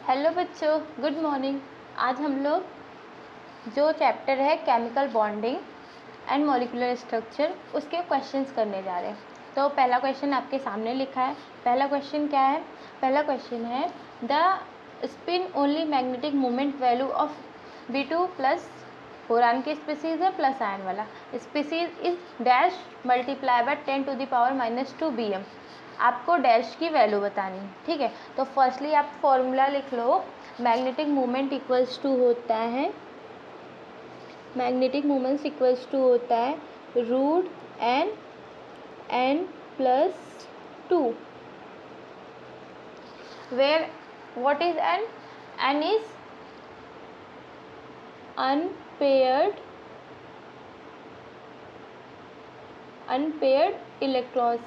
Hello बच्चों, good morning. आज हम लोग जो चैप्टर है chemical bonding and molecular structure उसके क्वेश्चंस करने जा रहे हैं। तो पहला क्वेश्चन आपके सामने लिखा है। पहला क्वेश्चन क्या है? पहला क्वेश्चन है the spin only magnetic moment value of B2 plus boron की स्पीसीज है प्लस आयन वाला species is dash multiply by 10⁻⁻² BM। आपको डैश की वैल्यू बतानी है, ठीक है। तो फर्स्टली आप फॉर्मूला लिख लो। मैग्नेटिक मोमेंट इक्वल्स टू होता है root n+2 where what is n? n is unpaired electrons.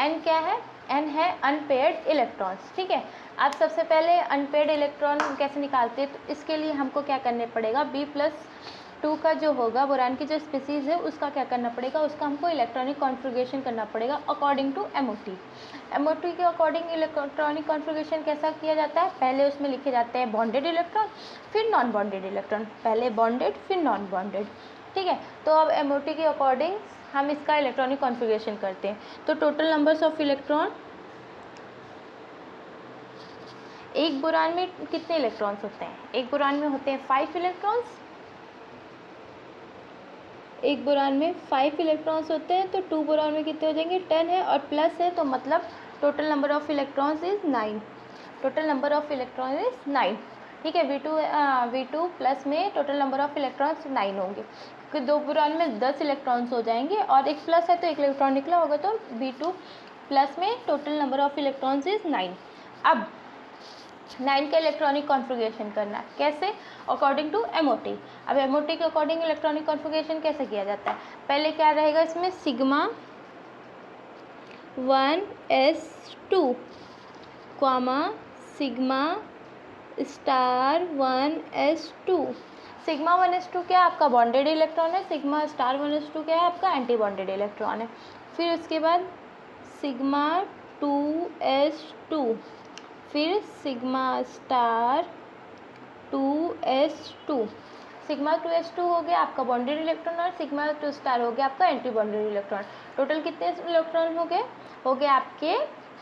n क्या है? n है अनपेयर्ड इलेक्ट्रॉन्स, ठीक है। आप सबसे पहले अनपेयर्ड इलेक्ट्रॉन कैसे निकालते हैं? तो इसके लिए हमको क्या करने पड़ेगा, B+2 का जो होगा बोरान की जो स्पीसीज है उसका क्या करना पड़ेगा, उसका हमको इलेक्ट्रॉनिक कॉन्फ़िगरेशन करना पड़ेगा अकॉर्डिंग टू MOT के अकॉर्डिंग इलेक्ट्रॉनिक कॉन्फ़िगरेशन कैसा किया जाता है? पहले उसमें लिखे जाते हैं बॉन्डेड इलेक्ट्रॉन, फिर नॉन बॉन्डेड इलेक्ट्रॉन, पहले बॉन्डेड फिर नॉन बॉन्डेड, ठीक है। तो अब MOT के अकॉर्डिंग हम इसका इलेक्ट्रॉनिक कॉन्फ़िगरेशन करते हैं। तो टोटल नंबर्स ऑफ इलेक्ट्रॉन, एक बोरान में कितने इलेक्ट्रॉन्स होते हैं? एक बोरान में होते हैं 5 इलेक्ट्रॉन्स। एक बोरान में 5 इलेक्ट्रॉन्स होते हैं, तो 2 बोरान में कितने हो जाएंगे? 10 है और प्लस है, तो मतलब total number of electrons is 9। Total number of electron is 9, ठीक है। V2 प्लस में टोटल नंबर ऑफ इलेक्ट्रॉन्स 9 होंगे, क्योंकि 2 बोरान में 10 इलेक्ट्रॉन्स हो जाएंगे और एक प्लस है तो एक इलेक्ट्रॉन निकला होगा, तो V2 प्लस में total number of electrons is 9। अब 9 का इलेक्ट्रॉनिक कॉन्फ़िगरेशन करना है, कैसे? According to MOT। अब MOT के अकॉर्डिंग इलेक्ट्रॉनिक कॉन्फ़िगरेशन कैसे किया जाता है? पहले क्या रहेगा इसमें, sigma 1s2 comma sigma star 1s2। Sigma 1s2 क्या है? आपका बॉन्डेड इलेक्ट्रॉन है। सिग्मा स्टार 1s2 क्या है? आपका एंटी बॉन्डेड इलेक्ट्रॉन है। फिर उसके बाद सिग्मा 2s2, फिर sigma star 2s2। Sigma 2s2 हो गया आपका बॉन्डेड इलेक्ट्रॉन और सिग्मा 2 स्टार हो गया आपका एंटी बॉन्डेड इलेक्ट्रॉन। टोटल कितने इलेक्ट्रॉन हो गए आपके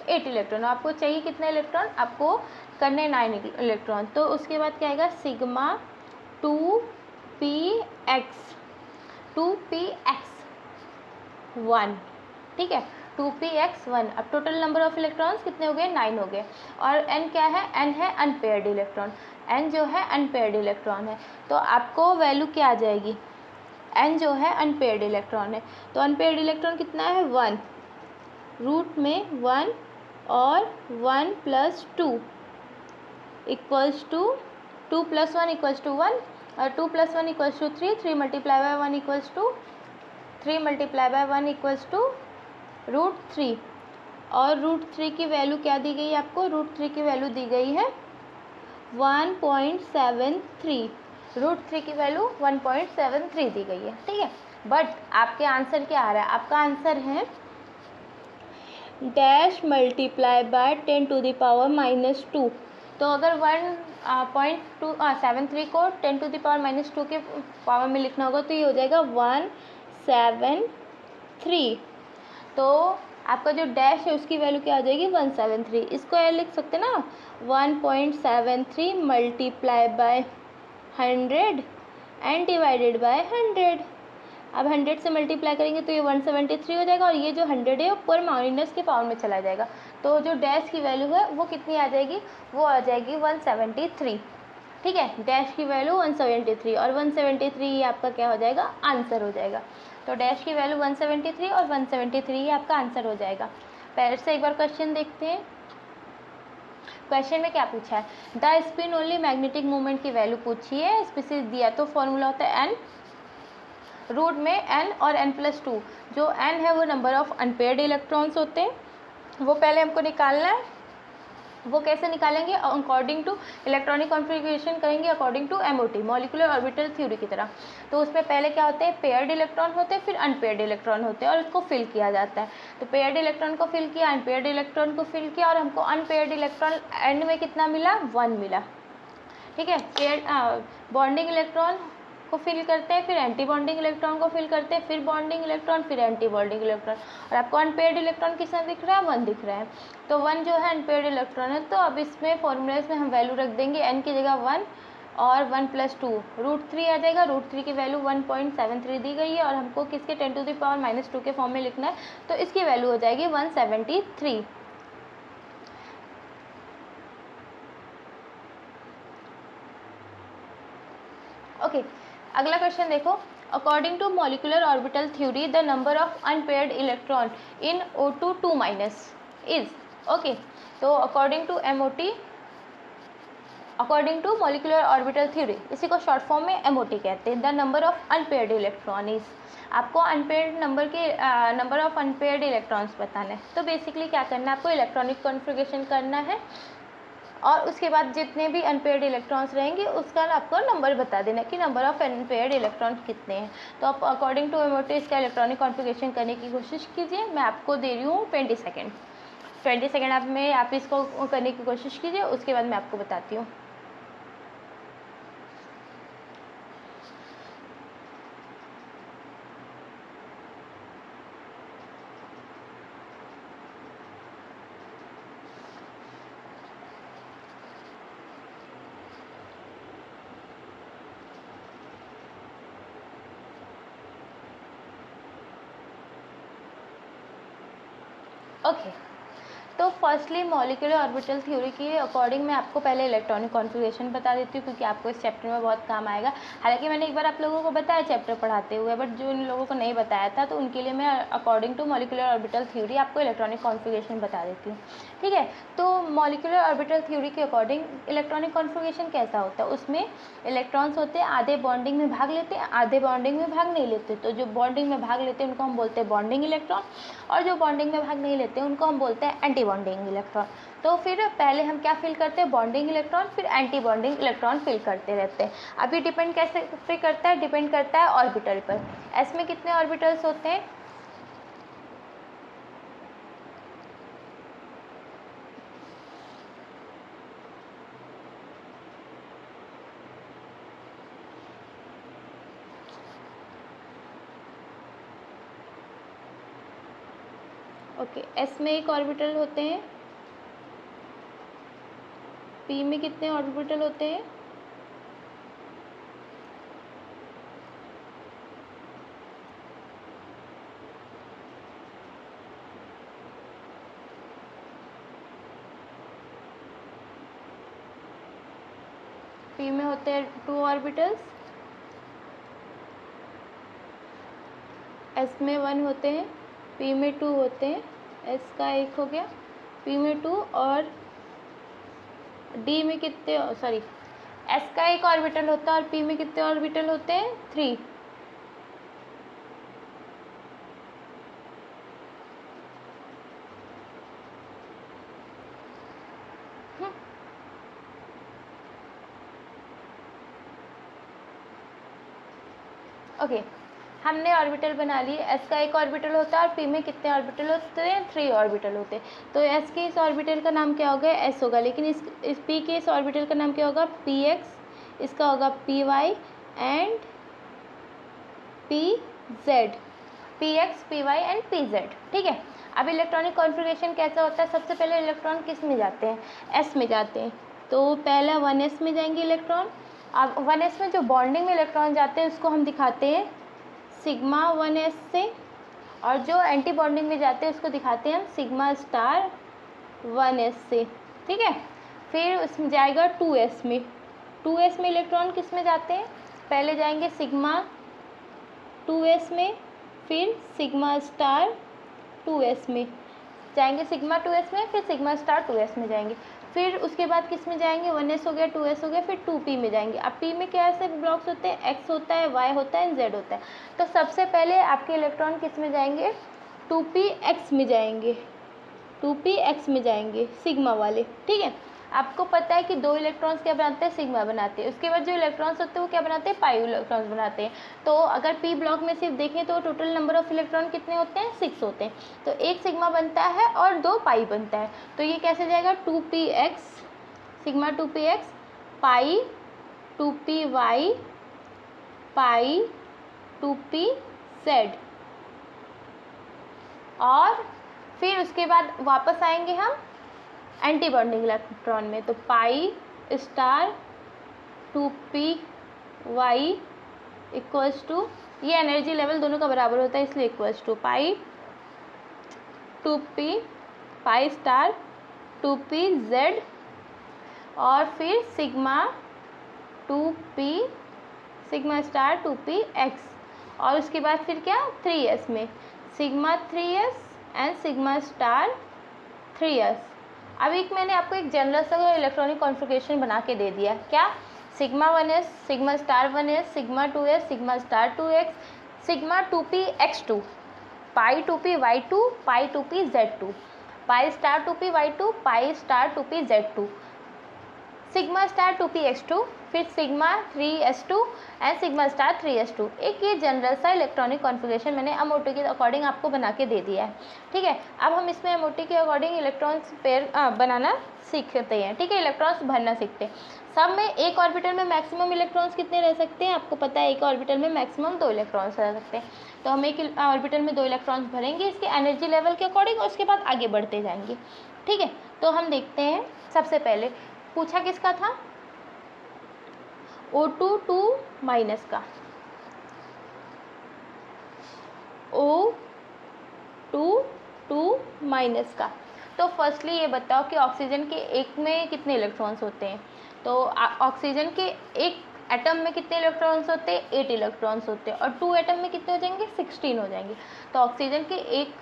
8 इलेक्ट्रॉन। आपको चाहिए कितने इलेक्ट्रॉन? आपको करने 9 इलेक्ट्रॉन। तो उसके बाद क्या आएगा, सिग्मा 2px1, ठीक है, 2px1। अब टोटल नंबर ऑफ इलेक्ट्रॉन्स कितने हो गए? 9 हो गए। और n क्या है? n है अनपेयर्ड इलेक्ट्रॉन। n जो है अनपेयर्ड इलेक्ट्रॉन है, तो आपको वैल्यू क्या आ जाएगी? n जो है अनपेयर्ड इलेक्ट्रॉन है, तो अनपेयर्ड इलेक्ट्रॉन कितना है? 1, रूट में 1 और 1+2 इक्वल्स टू 2 + 1 = 1 और 2 + 1 = 3। 3 × 1 = 3 × 1 = √3। और √3 की वैल्यू क्या दी गई है आपको? √3 की वैल्यू दी गई है 1.73। √3 की वैल्यू 1.73 दी गई है, ठीक है। बट आपके आंसर क्या आ रहा है? आपका आंसर है डैश मल्टीप्लाई बाय 10⁻⁻²। तो अगर 1.273 को 10⁻⁻² के पावर में लिखना होगा तो ये हो जाएगा 173। तो आपका जो डैश है उसकी वैल्यू क्या आ जाएगी? 173। इसको ये लिख सकते ना, 1.73 multiply by 100 and divided by 100। अब 100 से मल्टीप्लाई करेंगे तो ये 173 हो जाएगा और ये जो 100 है वो पर माइनस के पावर में चला जाएगा। तो जो डैश की वैल्यू है वो कितनी आ जाएगी? वो आ जाएगी 173, ठीक है। डैश की वैल्यू 173 और 173 आपका क्या हो जाएगा? आंसर हो जाएगा। तो डैश की वैल्यू 173 और 173 आपका आंसर हो जाएगा। पहले से एक बार क्वेश्चन देखते हैं। क्वेश्चन में क्या पूछा है? The spin only magnetic moment की वैल्यू पूछी है, स्पीसीज दिया, तो फॉर्मूला होता है n, रूट में n और n+2। जो n है वो नंबर ऑफ अनपेयर्ड इलेक्ट्रॉन्स होते हैं, वो पहले हमको निकालना है। वो कैसे निकालेंगे, अकॉर्डिंग टू इलेक्ट्रॉनिक कॉन्फ़िगरेशन करेंगे, according to MOT, molecular orbital theory की तरह। तो उसमें पहले क्या होते हैं, पेयर्ड इलेक्ट्रॉन होते हैं, फिर अनपेयर्ड इलेक्ट्रॉन होते हैं, और उसको फिल किया जाता है। तो पेयर्ड इलेक्ट्रॉन को फिल किया, अनपेयर्ड इलेक्ट्रॉन को फिल किया, और हमको अनपेयर्ड इलेक्ट्रॉन एंड में कितना मिला, 1 मिला। ठीक है, पेयर्ड बॉन्डिंग इलेक्ट्रॉन को फिल करते हैं, फिर एंटी बॉन्डिंग इलेक्ट्रॉन को फिल करते हैं, फिर बॉन्डिंग इलेक्ट्रॉन, फिर एंटी बॉन्डिंग इलेक्ट्रॉन, और आपको अनपेयर्ड इलेक्ट्रॉन किसना दिख रहा है, 1 दिख रहा है। तो 1 जो है अनपेयर्ड इलेक्ट्रॉन है। तो अब इसमें फॉर्मूलाज में हम वैल्यू रख देंगे, n की जगह 1 और 1 + 2 √3 आ जाएगा। √3 की वैल्यू 1.73 दी गई है, और हमको किसके 10⁻⁻² के फॉर्म में लिखना है, तो इसकी वैल्यू हो जाएगी 173। ओके, अगला क्वेश्चन देखो। According to molecular orbital theory the number of unpaired electron in O2 2- is, okay, तो according to MOT, according to molecular orbital theory, इसी को शॉर्ट फॉर्म में MOT कहते हैं। The number of unpaired electron is, आपको unpaired number of unpaired electrons बताना है। तो बेसिकली क्या करना है, आपको इलेक्ट्रॉनिक कॉन्फ़िगरेशन करना है, और उसके बाद जितने भी अनपेयर्ड इलेक्ट्रॉन्स रहेंगे उसका आपको नंबर बता देना कि नंबर ऑफ अनपेयर्ड इलेक्ट्रॉन कितने हैं। तो आप अकॉर्डिंग टू MOT इसका इलेक्ट्रॉनिक कॉन्फ़िगरेशन करने की कोशिश कीजिए। मैं आपको दे रही हूँ 20 सेकेंड। 20 सेकेंड आप इसको करने की कोशिश कीजिए, उसके बाद मैं आपको बताती हूँ। ओके, तो फर्स्टली मॉलिक्यूलर ऑर्बिटल थ्योरी के अकॉर्डिंग मैं आपको पहले इलेक्ट्रॉनिक कॉन्फ़िगरेशन बता देती हूँ, क्योंकि आपको इस चैप्टर में बहुत काम आएगा। हालांकि मैंने एक बार आप लोगों को बताया चैप्टर पढ़ाते हुए, बट जो इन लोगों को नहीं बताया था, तो उनके लिए मैं according to molecular orbital theory आपको इलेक्ट्रॉनिक कॉन्फ़िगरेशन बता देती हूँ। ठीक है, तो मॉलिक्यूलर ऑर्बिटल थ्योरी के अकॉर्डिंग इलेक्ट्रॉनिक कॉन्फ़िगरेशन कैसा होता है, उसमें इलेक्ट्रॉन्स होते हैं, आधे बॉन्डिंग में भाग लेते हैं, आधे बॉन्डिंग में भाग नहीं लेते। तो जो बॉन्डिंग में भाग लेते हैं उनको हम बोलते हैं बॉन्डिंग इलेक्ट्रॉन, और जो बॉन्डिंग में भाग नहीं लेते उनको हम बोलते हैं एंटी बॉन्डिंग इलेक्ट्रॉन। तो फिर पहले हम क्या फिल करते हैं, बॉन्डिंग इलेक्ट्रॉन, फिर एंटी बॉन्डिंग इलेक्ट्रॉन फिल करते रहते हैं। अभी डिपेंड कैसे पे करता है, डिपेंड करता है ऑर्बिटल पर। एस में कितने ऑर्बिटल्स होते हैं, ओके, एस में एक ऑर्बिटल होते हैं, पी में कितने ऑर्बिटल होते हैं, पी में होते हैं 2 ऑर्बिटल्स, एस में 1 होते हैं, पी में 2 होते हैं, एस का 1 हो गया, पी में 2, और डी में कितने, सॉरी, एस का 1 ऑर्बिटल होता है और पी में कितने ऑर्बिटल होते हैं, 3। ओके, हमने ऑर्बिटल बना लिए। एस का 1 ऑर्बिटल होता है और पी में कितने ऑर्बिटल होते हैं, 3 ऑर्बिटल होते हैं। तो एस के इस ऑर्बिटल का नाम क्या होगा, एस होगा, लेकिन इस पी के इस ऑर्बिटल का नाम क्या होगा, पी एक्स, इसका होगा P Y and P Z, P X, P Y and P Z. ठीक है, अब इलेक्ट्रॉनिक कॉन्फ़िगरेशन कैसा होता है, सबसे पहले इलेक्ट्रॉन किस में जाते हैं, एस में जाते हैं। तो पहला 1s में जाएंगे इलेक्ट्रॉन। अब 1s में जो बॉन्डिंग में इलेक्ट्रॉन जाते हैं उसको हम दिखाते हैं सिग्मा 1s से, और जो एंटी बॉन्डिंग में जाते हैं उसको दिखाते हैं हम सिग्मा स्टार 1s से। ठीक है, फिर उसमें जाएगा 2s में। 2s में इलेक्ट्रॉन किस में जाते हैं, पहले जाएंगे सिग्मा 2s में, फिर सिग्मा स्टार 2s में जाएंगे, सिग्मा 2s में, फिर सिग्मा स्टार 2s में जाएंगे। फिर उसके बाद किस में जाएंगे, 1s हो गया, 2s हो गया, फिर 2p में जाएंगे। अब p में क्या ऐसे ब्लॉक्स होते हैं, x होता है, y होता है, z होता है। तो सबसे पहले आपके इलेक्ट्रॉन किस में जाएंगे, 2px में जाएंगे। 2px में जाएंगे सिग्मा वाले, ठीक है। आपको पता है कि 2 इलेक्ट्रॉन्स क्या बनाते हैं, सिग्मा बनाते हैं। उसके बाद जो इलेक्ट्रॉन्स होते हैं वो क्या बनाते हैं, पाई इलेक्ट्रॉन्स बनाते हैं। तो अगर पी ब्लॉक में सिर्फ देखें तो टोटल नंबर ऑफ इलेक्ट्रॉन कितने होते हैं, 6 होते हैं। तो एक सिग्मा बनता है और 2 पाई बनता है। तो ये कैसे जाएगा, 2px सिग्मा 2px पाई 2py पाई 2pz, और फिर उसके बाद वापस आएंगे हम एंटी बॉन्डिंग इलेक्ट्रॉन में। तो pi star 2py equals to, ये एनर्जी लेवल दोनों का बराबर होता है इसलिए equals to pi 2p pi star 2pz, और फिर sigma 2p sigma star 2px, और उसके बाद फिर क्या 3s में sigma 3s and sigma star 3s। अब एक मैंने आपको एक जनरल सा इलेक्ट्रॉनिक कॉन्फ़िगरेशन बना के दे दिया, क्या, sigma 1s sigma star 1s sigma 2s sigma star 2x sigma 2px2 पाई 2py2 पाई 2pz2 pi star 2py2 pi star 2pz2 sigma star 2px2, फिर sigma 3s2 and sigma star 3s2। एक ये general सा electronic configuration मैंने MOT के according आपको बना के दे दिया है, ठीक है। अब हम इसमें एमओटी के अकॉर्डिंग इलेक्ट्रॉन्स पेयर बनाना सीखते हैं, ठीक है, इलेक्ट्रॉन्स भरना सीखते हैं। सब में एक ऑर्बिटल में मैक्सिमम इलेक्ट्रॉन्स कितने रह सकते हैं, आपको पता है एक ऑर्बिटल में मैक्सिमम 2 इलेक्ट्रॉन्स रह सकते हैं। तो हम एक ऑर्बिटल में 2 इलेक्ट्रॉन्स भरेंगे इसके एनर्जी लेवल के अकॉर्डिंग, और उसके बाद आगे बढ़ते जाएंगे, ठीक है। तो हम देखते हैं, सबसे पहले पूछा किसका था, O2 2 माइनस का, O2 2 माइनस का। तो फर्स्टली ये बताओ कि ऑक्सीजन के एक में कितने इलेक्ट्रॉन्स होते हैं। तो ऑक्सीजन के एक एटम में कितने इलेक्ट्रॉन्स होते हैं, 8 इलेक्ट्रॉन्स होते हैं, और 2 एटम में कितने हो जाएंगे, 16 हो जाएंगे। तो ऑक्सीजन के एक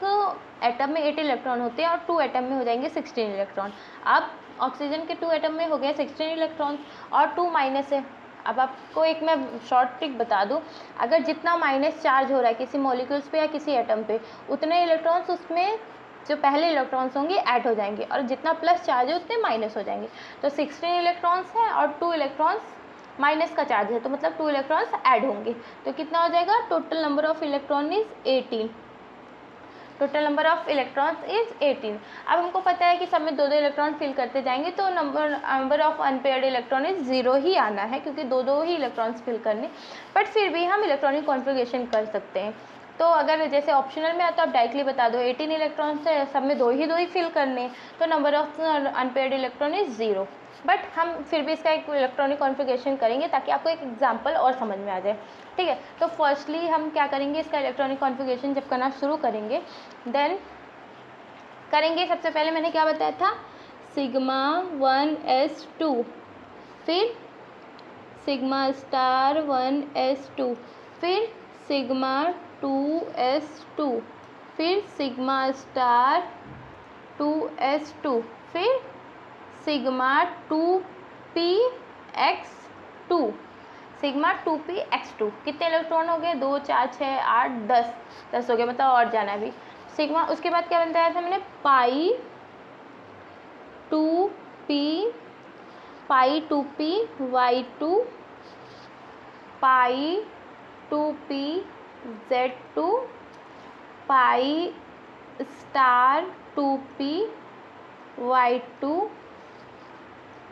एटम में 8 इलेक्ट्रॉन होते हैं और 2 एटम में हो जाएंगे 16 इलेक्ट्रॉन। अब ऑक्सीजन के 2 एटम में हो गया 16 इलेक्ट्रॉन और 2 माइनस है। अब आपको एक मैं शॉर्ट ट्रिक बता दूं, अगर जितना माइनस चार्ज हो रहा है किसी मॉलिक्यूल्स पे या किसी एटम पे, उतने इलेक्ट्रॉन्स उसमें जो पहले इलेक्ट्रॉन्स होंगे ऐड हो जाएंगे, और जितना प्लस चार्ज है उतने माइनस हो जाएंगे। तो 16 इलेक्ट्रॉन्स हैं और 2 इलेक्ट्रॉन्स माइनस का चार्ज है, तो मतलब 2 इलेक्ट्रॉन्स ऐड होंगे। तो कितना हो जाएगा, total number of electron is 18, total number of electrons is 18। अब हमको पता है कि सब में 2-2 इलेक्ट्रॉन फिल करते जाएंगे, तो number of unpaired electron is 0 ही आना है, क्योंकि 2-2 ही इलेक्ट्रॉन्स फिल करने। बट फिर भी हम इलेक्ट्रॉनिक कॉन्फ़िगरेशन कर सकते हैं। तो अगर जैसे ऑप्शनल में आता, आप डायरेक्टली बता दो 18 इलेक्ट्रॉन्स है, सब में 2 ही फिल करने, तो number of unpaired electron is 0। But हम फिर भी इसका एक इलेक्ट्रॉनिक कॉन्फ़िगरेशन करेंगे ताकि आपको एक एग्जांपल और समझ में आ जाए, ठीक है। तो फर्स्टली हम क्या करेंगे, इसका इलेक्ट्रॉनिक कॉन्फ़िगरेशन जब करना शुरू करेंगे, देन करेंगे, सबसे पहले मैंने क्या बताया था, सिग्मा 1s2, फिर सिग्मा स्टार 1s2, फिर सिग्मा 2s2, फिर सिग्मा स्टार 2s2, फिर सिग्मा 2px2, सिग्मा 2px2। कितने इलेक्ट्रॉन हो गए, 2 4 6 8 10 हो गए, मतलब और जाना भी सिग्मा। उसके बाद क्या बताया था मैंने, पाई 2py2 पाई 2pz2 pi star 2py2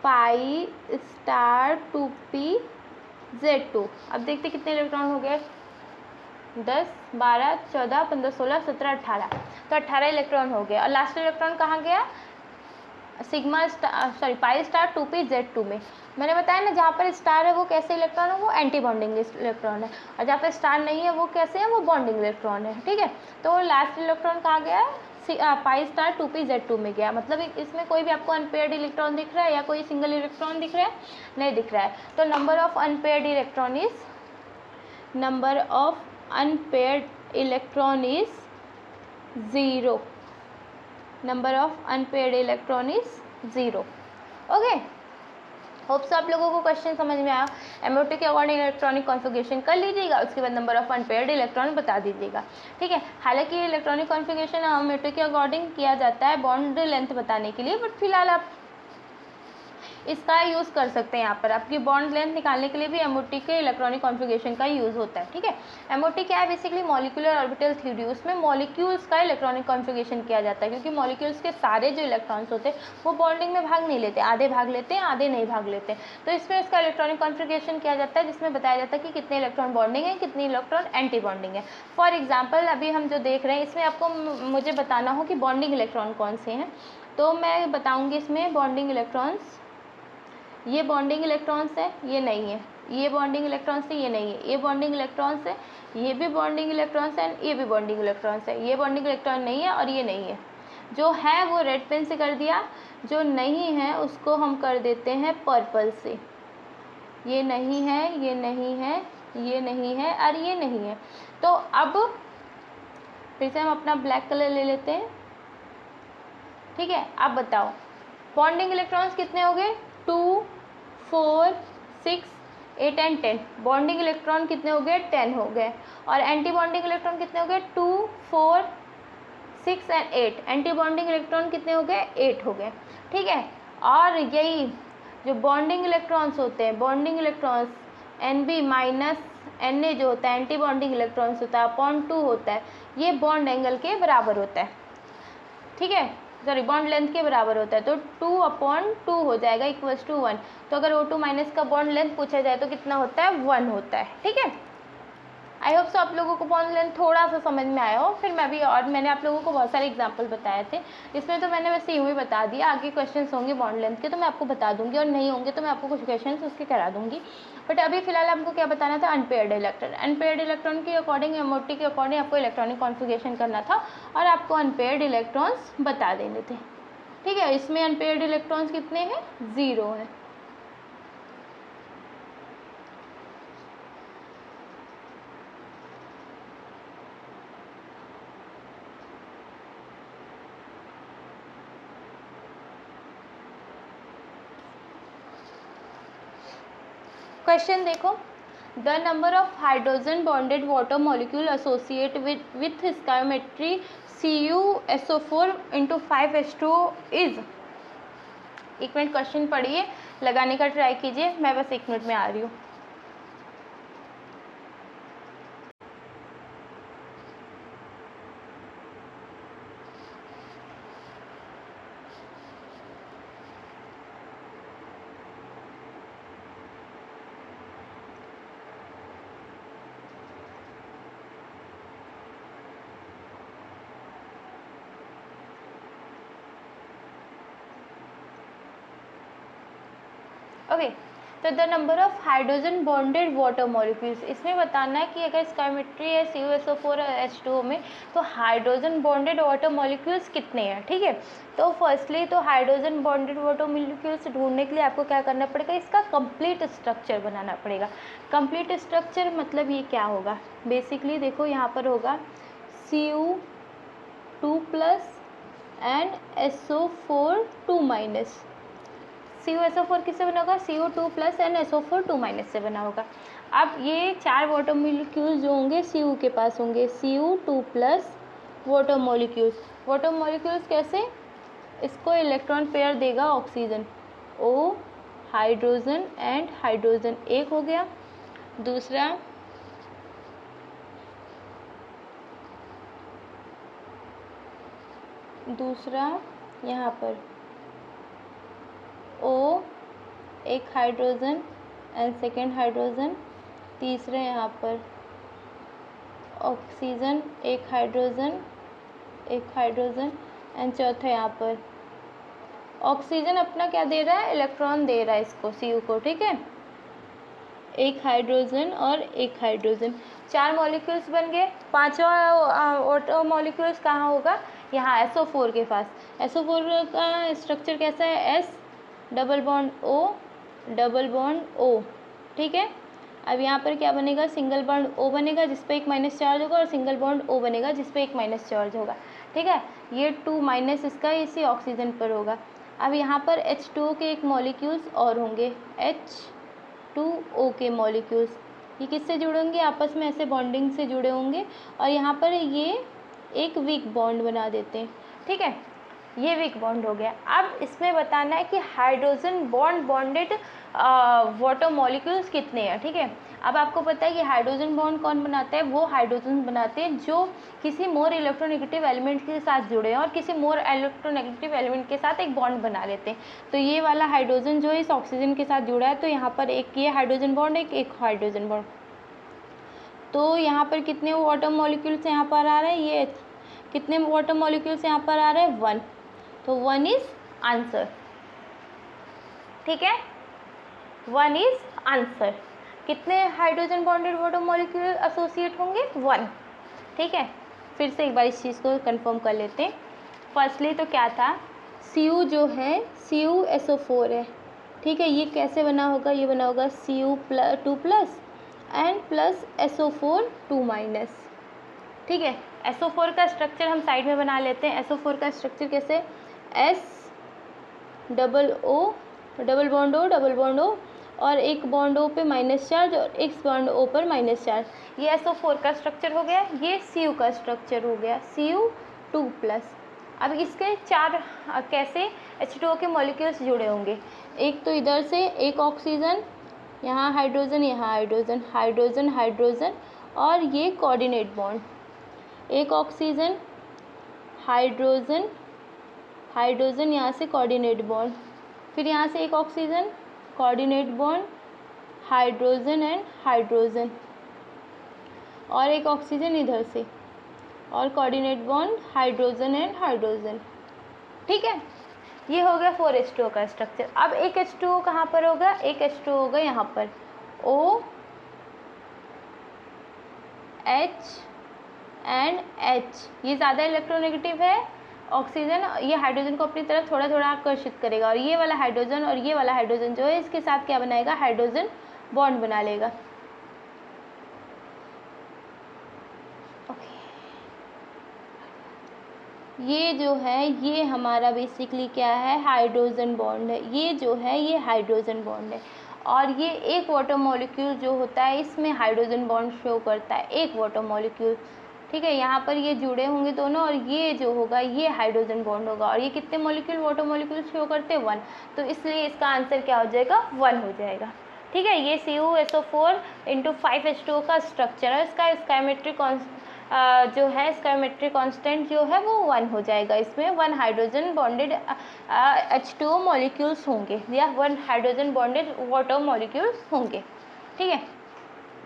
pi star 2pz2। अब देखते कितने इलेक्ट्रॉन हो गए, 10 12 14 15 16 17 18, तो 18 इलेक्ट्रॉन हो गए। और लास्ट इलेक्ट्रॉन कहाँ गया, sigma star pi star 2pz2 में। मैंने बताया ना, जहाँ पर स्टार है वो कैसे इलेक्ट्रॉन है, वो एंटी बॉन्डिंग इलेक्ट्रॉन है, और जहाँ पर स्टार नहीं है वो कैसे है, वो बॉन्डिंग इलेक्ट्रॉन है, ठीक है। तो लास्ट इलेक्ट्रॉन कहाँ गया, पाई स्टार 2pz2 में गया। मतलब इसमें कोई भी आपको अनपेयर्ड इलेक्ट्रॉन दिख रहा है या कोई सिंगल इलेक्ट्रॉन दिख रहा है, नहीं दिख रहा है। तो number of unpaired electron is, number of unpaired electron is 0, number of unpaired electron is 0, okay. Hopes आप लोगों को क्वेश्चन समझ में आया। एमओटी के अकॉर्डिंग इलेक्ट्रॉनिक कॉन्फ़िगरेशन कर लीजिएगा, उसके बाद नंबर ऑफ अनपेयर्ड इलेक्ट्रॉन बता दीजिएगा, ठीक है। हालांकि इलेक्ट्रॉनिक कॉन्फ़िगरेशन एमओटी के अकॉर्डिंग किया जाता है बॉन्ड लेंथ बताने के लिए, बट फिलहाल आप इसका यूज़ कर सकते हैं। यहाँ पर आपकी बॉन्ड लेंथ निकालने के लिए भी एमओटी के इलेक्ट्रॉनिक कॉन्फ़िगरेशन का यूज़ होता है, ठीक है। एमओटी क्या है, बेसिकली मॉलिक्यूलर ऑर्बिटल थ्योरी। उसमें मॉलिक्यूल्स का इलेक्ट्रॉनिक कॉन्फ़िगरेशन किया जाता है, क्योंकि मॉलिक्यूल्स के सारे जो इलेक्ट्रॉन्स होते हैं वो बॉन्डिंग में भाग नहीं लेते, आधे भाग लेते हैं, आधे नहीं भाग लेते। तो इसमें इसका इलेक्ट्रॉनिक कॉन्फ़िगरेशन किया जाता है, जिसमें बताया जाता है कि कितने इलेक्ट्रॉन बॉन्डिंग है, कितने इलेक्ट्रॉन एंटी बॉन्डिंग है। फॉर एग्जाम्पल अभी हम जो देख रहे हैं इसमें आपको मुझे बताना हो कि बॉन्डिंग इलेक्ट्रॉन कौन से हैं, तो मैं बताऊँगी इसमें बॉन्डिंग इलेक्ट्रॉन्स, ये बॉन्डिंग इलेक्ट्रॉन्स है, ये नहीं है, ये बॉन्डिंग इलेक्ट्रॉन्स है, ये नहीं है, ये बॉन्डिंग इलेक्ट्रॉन्स है, ये भी बॉन्डिंग इलेक्ट्रॉन्स है, ये भी बॉन्डिंग इलेक्ट्रॉन्स है, ये बॉन्डिंग इलेक्ट्रॉन नहीं है और ये नहीं है। जो है वो रेड पेन से कर दिया, जो नहीं है उसको हम कर देते हैं पर्पल से। ये नहीं है, ये नहीं है, ये नहीं है और ये नहीं है। तो अब फिर से हम अपना ब्लैक कलर ले लेते हैं, ठीक है। अब बताओ बॉन्डिंग इलेक्ट्रॉन्स कितने हो गए, 2, 4, 6, 8 एंड 10। बॉन्डिंग इलेक्ट्रॉन कितने हो गए, 10 हो गए। और एंटी बॉन्डिंग इलेक्ट्रॉन कितने हो गए, 2, 4, 6 एंड 8। एंटी बॉन्डिंग इलेक्ट्रॉन कितने हो गए, 8 हो गए, ठीक है। और यही जो बॉन्डिंग इलेक्ट्रॉन्स होते हैं, bonding electrons NB minus Na जो होता है एंटी बॉन्डिंग इलेक्ट्रॉन्स होता है अपॉन 2 होता है, ये बॉन्ड एंगल के बराबर होता है, ठीक है, सॉरी बॉन्ड लेंथ के बराबर होता है। तो 2/2 हो जाएगा इक्वल्स टू 1। तो अगर O2 माइनस का बॉन्ड लेंथ पूछा जाए तो कितना होता है, 1 होता है, ठीक है। आई होप सो आप लोगों को बॉन्ड लेंथ थोड़ा सा समझ में आया हो। फिर मैंने आप लोगों को बहुत सारे एग्जांपल बताए थे, इसमें तो मैंने वैसे यूँ ही बता दिया। आगे क्वेश्चंस होंगे बॉन्ड लेंथ के तो मैं आपको बता दूंगी, और नहीं होंगे तो मैं आपको कुछ क्वेश्चंस उसके करा दूंगी। बट अभी फिलहाल आपको क्या बताना था, अनपेयर्ड इलेक्ट्रॉन। अनपेयर्ड इलेक्ट्रॉन के अकॉर्डिंग एमओटी के अकॉर्डिंग आपको इलेक्ट्रॉनिक कॉन्फ़िगरेशन करना था और आपको अनपेयर्ड इलेक्ट्रॉन्स बता देने थे, ठीक है। इसमें अनपेयर्ड इलेक्ट्रॉन्स कितने हैं, 0 है। क्वेश्चन देखो, the number of hydrogen bonded water molecule associate with stoichiometry CuSO4 × 5H2O is. एक मिनट क्वेश्चन पढ़िए, लगाने का ट्राई कीजिए, मैं बस 1 मिनट में आ रही हूँ। ओके, तो the number of hydrogen bonded water molecules, इसमें बताना है कि अगर स्टोइकोमेट्री है CuSO4 और H2O में तो हाइड्रोजन बॉन्डेड वाटर मॉलिक्यूल्स कितने हैं, ठीक है। तो फर्स्टली तो हाइड्रोजन बॉन्डेड वाटर मॉलिक्यूल्स ढूंढने के लिए आपको क्या करना पड़ेगा, इसका कंप्लीट स्ट्रक्चर बनाना पड़ेगा। कंप्लीट स्ट्रक्चर मतलब ये क्या होगा, बेसिकली देखो यहाँ पर होगा Cu2+ एंड SO4 2-। CuSO4 किससे बना होगा, Cu2+ एंड SO4 2- से बना होगा। अब ये 4 वाटर मॉलिक्यूल्स जो होंगे Cu के पास होंगे, Cu2+ water molecules. Water molecules कैसे, इसको इलेक्ट्रॉन पेयर देगा oxygen, O hydrogen and hydrogen, एक हो गया। दूसरा यहाँ पर O एक हाइड्रोजन एंड सेकेंड हाइड्रोजन, तीसरे यहाँ पर ऑक्सीजन एक हाइड्रोजन एंड चौथा यहाँ पर ऑक्सीजन अपना क्या दे रहा है, इलेक्ट्रॉन दे रहा है इसको Cu को, ठीक है, एक हाइड्रोजन और एक हाइड्रोजन। 4 मॉलिक्यूल्स बन गए। 5वां वाटर मॉलिक्यूल्स कहाँ होगा, यहाँ SO4 के पास। SO4 का स्ट्रक्चर कैसा है, S डबल बॉन्ड O, ठीक है। अब यहाँ पर क्या बनेगा, सिंगल बॉन्ड O बनेगा जिस पे एक माइनस चार्ज होगा, और सिंगल बॉन्ड O बनेगा जिस पे एक माइनस चार्ज होगा, ठीक है। ये 2- इसका इसी ऑक्सीजन पर होगा। अब यहाँ पर H2O के एक मॉलिक्यूल्स और होंगे, H2O के मॉलिक्यूल्स, ये किससे जुड़े होंगे, आपस में ऐसे बॉन्डिंग से जुड़े होंगे, और यहाँ पर ये एक वीक बॉन्ड बना देते हैं, ठीक है, ये वीक बॉन्ड हो गया। अब इसमें बताना है कि हाइड्रोजन बॉन्डेड वाटर मॉलिक्यूल्स कितने हैं, ठीक है। अब आपको पता है कि हाइड्रोजन बॉन्ड कौन बनाता है, वो हाइड्रोजन बनाते हैं जो किसी मोर इलेक्ट्रोनेगेटिव एलिमेंट के साथ जुड़े हैं और किसी मोर इलेक्ट्रोनेगेटिव एलिमेंट के साथ एक बॉन्ड बना लेते हैं। तो ये वाला हाइड्रोजन जो इस ऑक्सीजन के साथ जुड़ा है, तो यहाँ पर एक ये हाइड्रोजन बॉन्ड, एक हाइड्रोजन बॉन्ड, तो यहाँ पर कितने वाटर मॉलिक्यूल्स यहाँ पर आ रहे हैं, ये कितने वाटर मॉलिक्यूल्स यहाँ पर आ रहे हैं, 1, तो 1 इज आंसर, ठीक है, 1 इज आंसर। कितने hydrogen bonded water molecule associate होंगे, 1, ठीक है। फिर से एक बार इस चीज़ को कंफर्म कर लेते हैं। फर्स्टली तो क्या था, Cu जो है CuSO4 है, ठीक है, ये कैसे बना होगा, ये बना होगा Cu2+ एंड प्लस SO4 2-, ठीक है। SO4 का स्ट्रक्चर हम साइड में बना लेते हैं। SO4 का स्ट्रक्चर कैसे, S डबल बॉन्ड O और एक बॉन्ड O पे माइनस चार्ज और एक बॉन्ड O पर माइनस चार्ज, ये SO4 का स्ट्रक्चर हो गया। ये Cu का स्ट्रक्चर हो गया, Cu2+। अब इसके 4 कैसे H2O के मॉलिक्यूल्स जुड़े होंगे, एक तो इधर से एक ऑक्सीजन, यहाँ हाइड्रोजन, यहाँ हाइड्रोजन, हाइड्रोजन हाइड्रोजन, और ये कोऑर्डिनेट बॉन्ड, एक ऑक्सीजन, हाइड्रोजन हाइड्रोजन, यहाँ से कोऑर्डिनेट बॉन्ड, फिर यहाँ से एक oxygen, coordinate bond, hydrogen and hydrogen, और एक ऑक्सीजन इधर से और coordinate bond, hydrogen and hydrogen, ठीक है। ये हो गया 4H2O का स्ट्रक्चर। अब एक H2O कहाँ पर होगा, एक H2O होगा यहाँ पर, O H एंड H, ये ज़्यादा इलेक्ट्रोनेगेटिव है ऑक्सीजन, ये हाइड्रोजन को अपनी तरफ थोड़ा थोड़ा आकर्षित करेगा, और ये वाला हाइड्रोजन और ये वाला हाइड्रोजन जो है इसके साथ क्या बनाएगा, हाइड्रोजन बॉन्ड बना लेगा, ये जो है ये हमारा बेसिकली क्या है, हाइड्रोजन बॉन्ड है, ये जो है ये हाइड्रोजन बॉन्ड है, और ये एक वाटर मॉलिक्यूल जो होता है इसमें हाइड्रोजन बॉन्ड शो करता है, एक वाटर मॉलिक्यूल, ठीक है। यहाँ पर ये जुड़े होंगे दोनों, और ये जो होगा ये हाइड्रोजन बॉन्ड होगा, और ये कितने मॉलिक्यूल वाटर मॉलिक्यूल शो करते हैं, 1, तो इसलिए इसका आंसर क्या हो जाएगा, 1 हो जाएगा, ठीक है। ये CuSO4 × 5H2O का स्ट्रक्चर है, इसका स्काइमेट्रिक जो है स्काइमेट्रिक कांस्टेंट जो है वो 1 हो जाएगा, इसमें 1 हाइड्रोजन बॉन्डेड H2O मॉलिक्यूल्स होंगे, या 1 हाइड्रोजन बॉन्डेड वाटर मॉलिक्यूल्स होंगे, ठीक है।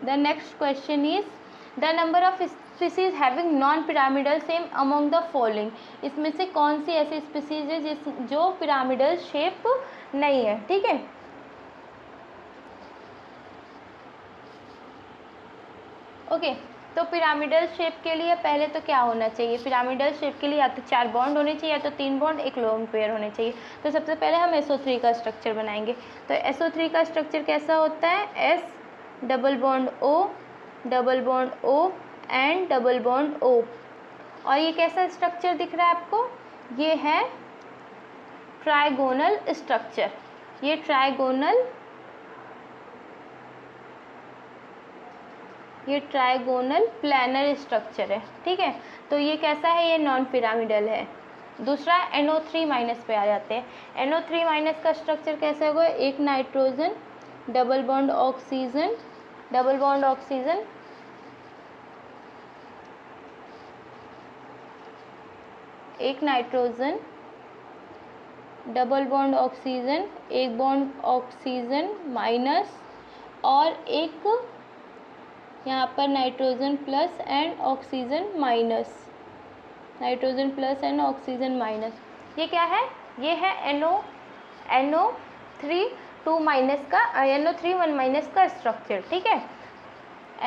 The next question is the number of species having non pyramidal same among the following, इसमें से कौन सी ऐसी स्पीसीज है जो पिरामिडल शेप नहीं है, ठीक है। ओके, तो पिरामिडल शेप के लिए पहले तो क्या होना चाहिए, पिरामिडल शेप के लिए या तो 4 बॉन्ड होने चाहिए, या तो 3 बॉन्ड, एक लोन पेयर होने चाहिए। तो सबसे पहले हम SO3 का स्ट्रक्चर बनाएंगे। तो SO3 का स्ट्रक्चर कैसा होता है, S double bond O and double bond O, और ये कैसा स्ट्रक्चर दिख रहा है आपको, ये है ट्राइगोनल स्ट्रक्चर, ये ट्राइगोनल प्लैनर स्ट्रक्चर है, ठीक है। तो ये कैसा है, ये नॉन पिरामिडल है। दूसरा NO3- पे आ जाते हैं। NO3- का स्ट्रक्चर कैसा होगा, एक नाइट्रोजन, डबल बॉन्ड ऑक्सीजन, एक नाइट्रोजन, डबल बॉन्ड ऑक्सीजन, एक बॉन्ड ऑक्सीजन माइनस, और एक यहाँ पर nitrogen plus and oxygen minus, ये क्या है, ये है NO3 1- का स्ट्रक्चर, ठीक है,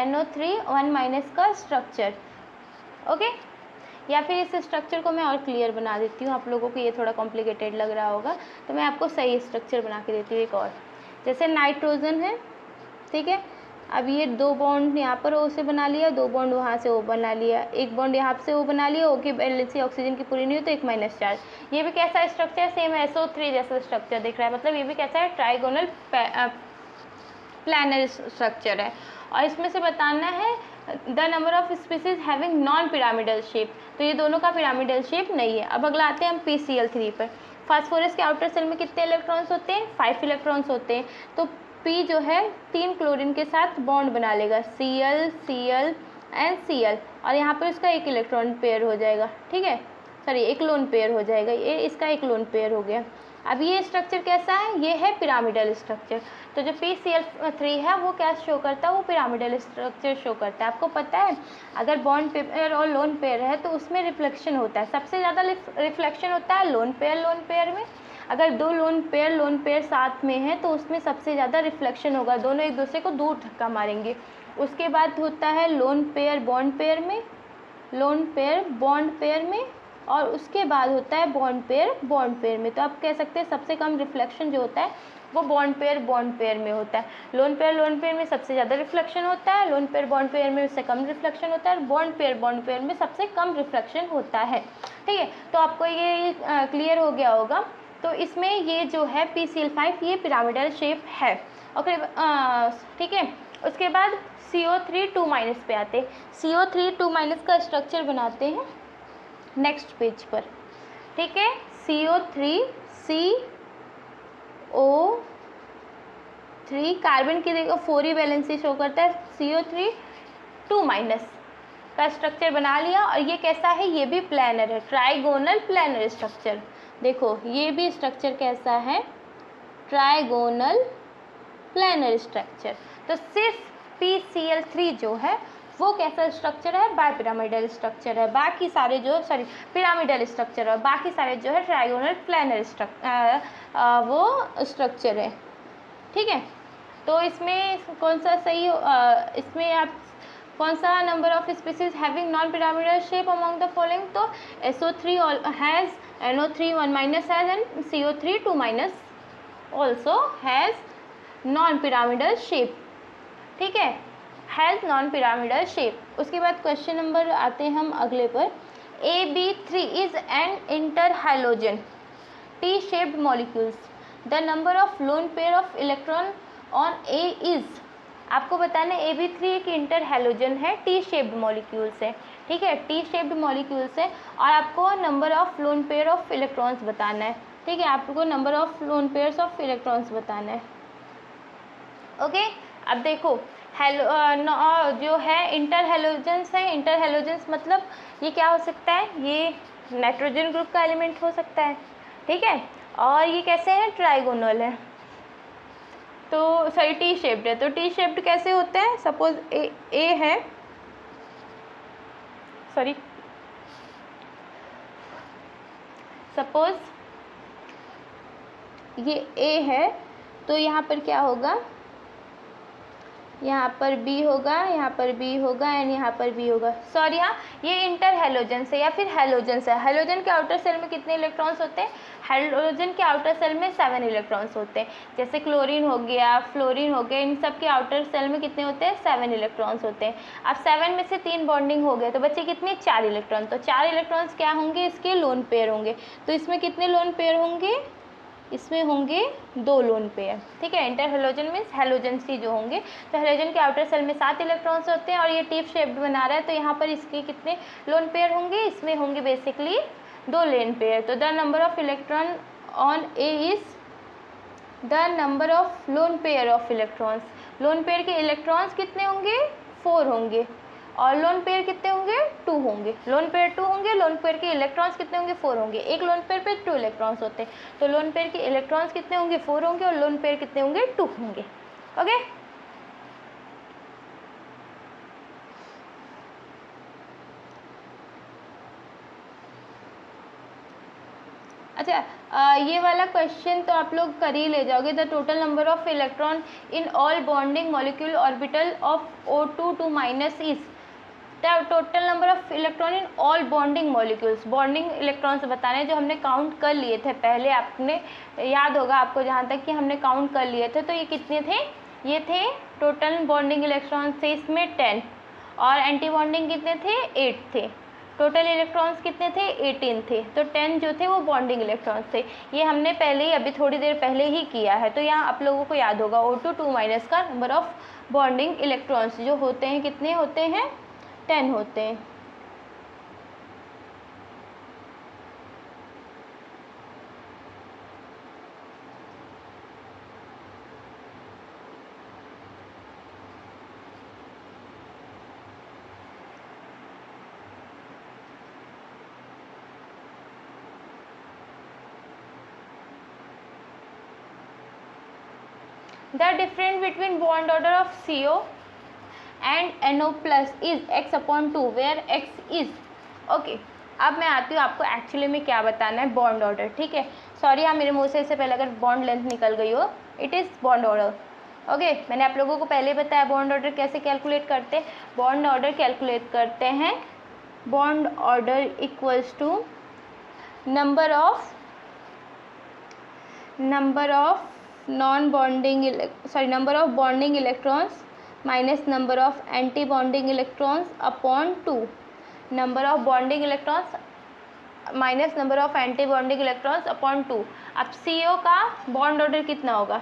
NO3 1- का स्ट्रक्चर, ओके। या फिर इस स्ट्रक्चर को मैं और क्लियर बना देती हूँ, आप लोगों को ये थोड़ा कॉम्प्लिकेटेड लग रहा होगा, तो मैं आपको सही स्ट्रक्चर बना के देती हूँ। एक और, जैसे नाइट्रोजन है, ठीक है, अब ये 2 बॉन्ड यहाँ पर ओ से बना लिया, 2 बॉन्ड वहाँ से ओ बना लिया, 1 बॉन्ड यहाँ से ओ बना लिया, ओ की वैलेंसी ऑक्सीजन की पूरी नहीं हो तो 1 माइनस चार्ज। ये भी कैसा स्ट्रक्चर, सेम SO3 जैसा स्ट्रक्चर दिख रहा है, मतलब ये भी कैसा है, ट्राइगोनल प्लानर स्ट्रक्चर है। और इसमें से बताना है the number of species having non pyramidal shape, तो ये दोनों का पिरामिडल शेप नहीं है। अब अगला आते हैं हम PCl3 पर। फास्फोरस के आउटर सेल में कितने इलेक्ट्रॉन्स होते हैं, 5 इलेक्ट्रॉन्स होते हैं। तो P जो है 3 क्लोरीन के साथ बॉन्ड बना लेगा, Cl Cl एंड Cl, और यहाँ पर इसका 1 इलेक्ट्रॉन पेयर हो जाएगा, ठीक है, सॉरी 1 लोन पेयर हो जाएगा, ये इसका 1 लोन पेयर हो गया। अब ये स्ट्रक्चर कैसा है, ये है पिरामिडल स्ट्रक्चर। तो जो PCl3 है वो क्या शो करता है, वो पिरामिडल स्ट्रक्चर शो करता है। आपको पता है अगर बॉन्ड पेयर और लोन पेयर है तो उसमें रिफ्लेक्शन होता है, सबसे ज़्यादा रिफ्लेक्शन होता है लोन पेयर में। अगर 2 लोन पेयर साथ में है तो उसमें सबसे ज़्यादा रिफ्लेक्शन होगा, दोनों एक दूसरे को दूर धक्का मारेंगे। उसके बाद होता है लोन पेयर बॉन्ड पेयर में, लोन पेयर बॉन्ड पेयर में, और उसके बाद होता है बॉन्ड पेयर में। तो आप कह सकते हैं सबसे कम रिफ्लेक्शन जो होता है वो बॉन्ड पेयर में होता है। लोन पेयर में सबसे ज़्यादा रिफ्लेक्शन होता है, लोन पेयर बॉन्ड पेयर में उससे कम रिफ्लेक्शन होता है, और बॉन्ड पेयर में सबसे कम रिफ्लेक्शन होता है, ठीक है। तो आपको ये क्लियर हो गया होगा। तो इसमें ये जो है PCl5 ये पिरामिडल शेप है, ओके, ठीक है। उसके बाद CO3 2- पे आते हैं। CO3 2- का स्ट्रक्चर बनाते हैं नेक्स्ट पेज पर, ठीक है। CO3 CO3 कार्बन की देखो 4 वैलेंसी शो करता है, CO3 2- का स्ट्रक्चर बना लिया। और ये कैसा है, ये भी प्लानर है, ट्राइगोनल प्लानर स्ट्रक्चर। देखो ये भी स्ट्रक्चर कैसा है, ट्राइगोनल प्लानर स्ट्रक्चर। तो सिर्फ PCl3 जो है वो कैसा स्ट्रक्चर है, बायपिरामिडल स्ट्रक्चर है। बाकी सारे जो पिरामिडल स्ट्रक्चर है, बाकी सारे जो है ट्राइगोनल प्लानर वो स्ट्रक्चर है, ठीक है। तो इसमें कौन सा सही इसमें आप कौन सा number of species having non pyramidal shape among the following, तो SO3 has, NO3 1- has and CO3 2- also has non pyramidal shape, ठीक है, हैज़ नॉन पिरामिडल शेप। उसके बाद क्वेश्चन नंबर आते हैं हम अगले पर। AB3 is an inter halogen T shaped molecules. The number of lone pair of electron on A is, आपको बताना है AB3 एक इंटर हैलोजन है, T shaped molecules है, ठीक है, T shaped molecules है। और आपको number of lone pair of electrons बताना है, ठीक है, आपको number of lone pairs of electrons बताना है, ओके। अब देखो जो है इंटर हैलोजेंस है, इंटर हैलोजेंस मतलब ये क्या हो सकता है, ये नाइट्रोजन ग्रुप का एलिमेंट हो सकता है, ठीक है। और ये कैसे है, ट्राइगोनल है, तो सॉरी T शेप्ड है। तो T शेप्ड कैसे होते हैं, सपोज ए है, सॉरी सपोज ये A है, तो यहाँ पर क्या होगा, यहाँ पर B होगा, यहाँ पर B होगा एंड यहाँ पर B होगा। सॉरी हाँ, ये इंटर हैलोजेंस है या फिर हैलोजेंस है। हैलोजन के आउटर सेल में कितने इलेक्ट्रॉन्स होते हैं, हैलोजन के आउटर सेल में 7 इलेक्ट्रॉन्स होते हैं। जैसे क्लोरीन हो गया, फ्लोरीन हो गया, इन सब के आउटर सेल में कितने होते हैं, 7 इलेक्ट्रॉन्स होते हैं। अब 7 में से 3 बॉन्डिंग हो गए तो बच्चे कितने, 4 इलेक्ट्रॉन। तो 4 इलेक्ट्रॉन्स क्या होंगे, इसके लोन पेयर होंगे। तो इसमें कितने लोन पेयर होंगे, इसमें होंगे 2 लोन पेयर, ठीक है। इंटर हैलोजन मीन्स हैलोजन सी जो होंगे। तो हैलोजन के आउटर सेल में 7 इलेक्ट्रॉन्स होते हैं और ये टी शेप्ड बना रहा है, तो यहाँ पर इसके कितने लोन पेयर होंगे, इसमें होंगे बेसिकली 2 लोन पेयर। तो the number of electron on A is the number of lone pair of electrons. Lone pair के इलेक्ट्रॉन्स कितने होंगे, 4 होंगे, और लोन पेयर कितने होंगे, 2 होंगे। लोन पेयर 2 होंगे, लोन पेयर के इलेक्ट्रॉन्स कितने होंगे, 4 होंगे। एक लोन पेयर पे 2 इलेक्ट्रॉन्स होते हैं, तो लोन पेयर के इलेक्ट्रॉन्स कितने होंगे, 4 होंगे, और लोन पेयर कितने होंगे, 2 होंगे, ओके। अच्छा, ये वाला क्वेश्चन तो आप लोग कर ही ले जाओगे। The total number of electron in all bonding molecule orbital of O2 2- is total number of electron in all bonding molecules. Bonding electrons बताने जो हमने काउंट कर लिए थे पहले, आपने याद होगा आपको जहाँ तक कि हमने काउंट कर लिए थे, तो ये कितने थे, ये थे टोटल बॉन्डिंग इलेक्ट्रॉन्स थे इसमें 10 और एंटी बॉन्डिंग कितने थे 8 थे। टोटल इलेक्ट्रॉन्स कितने थे 18 थे। तो 10 जो थे वो बॉन्डिंग इलेक्ट्रॉन्स थे। ये हमने पहले ही अभी थोड़ी देर पहले ही किया है, तो यहाँ आप लोगों को याद होगा O2 2 माइनस का नंबर ऑफ बॉन्डिंग इलेक्ट्रॉन्स जो होते हैं कितने होते हैं 10 होते हैं। The difference between bond order of CO and NO plus is x upon 2 where x is okay। अब मैं आती हूँ आपको एक्चुअली में क्या बताना है बॉन्ड ऑर्डर, ठीक है। सॉरी हाँ मेरे मुँह से इससे पहले अगर बॉन्ड लेंथ निकल गई हो, it is bond order okay. मैंने आप लोगों को पहले बताया बॉन्ड ऑर्डर कैसे कैलकुलेट करते हैं। बॉन्ड ऑर्डर कैलकुलेट करते हैं, bond order equals to number of non bonding number of bonding electrons minus number of anti bonding electrons upon 2। Number of bonding electrons minus number of anti bonding electrons upon 2। अब CO का bond order कितना होगा,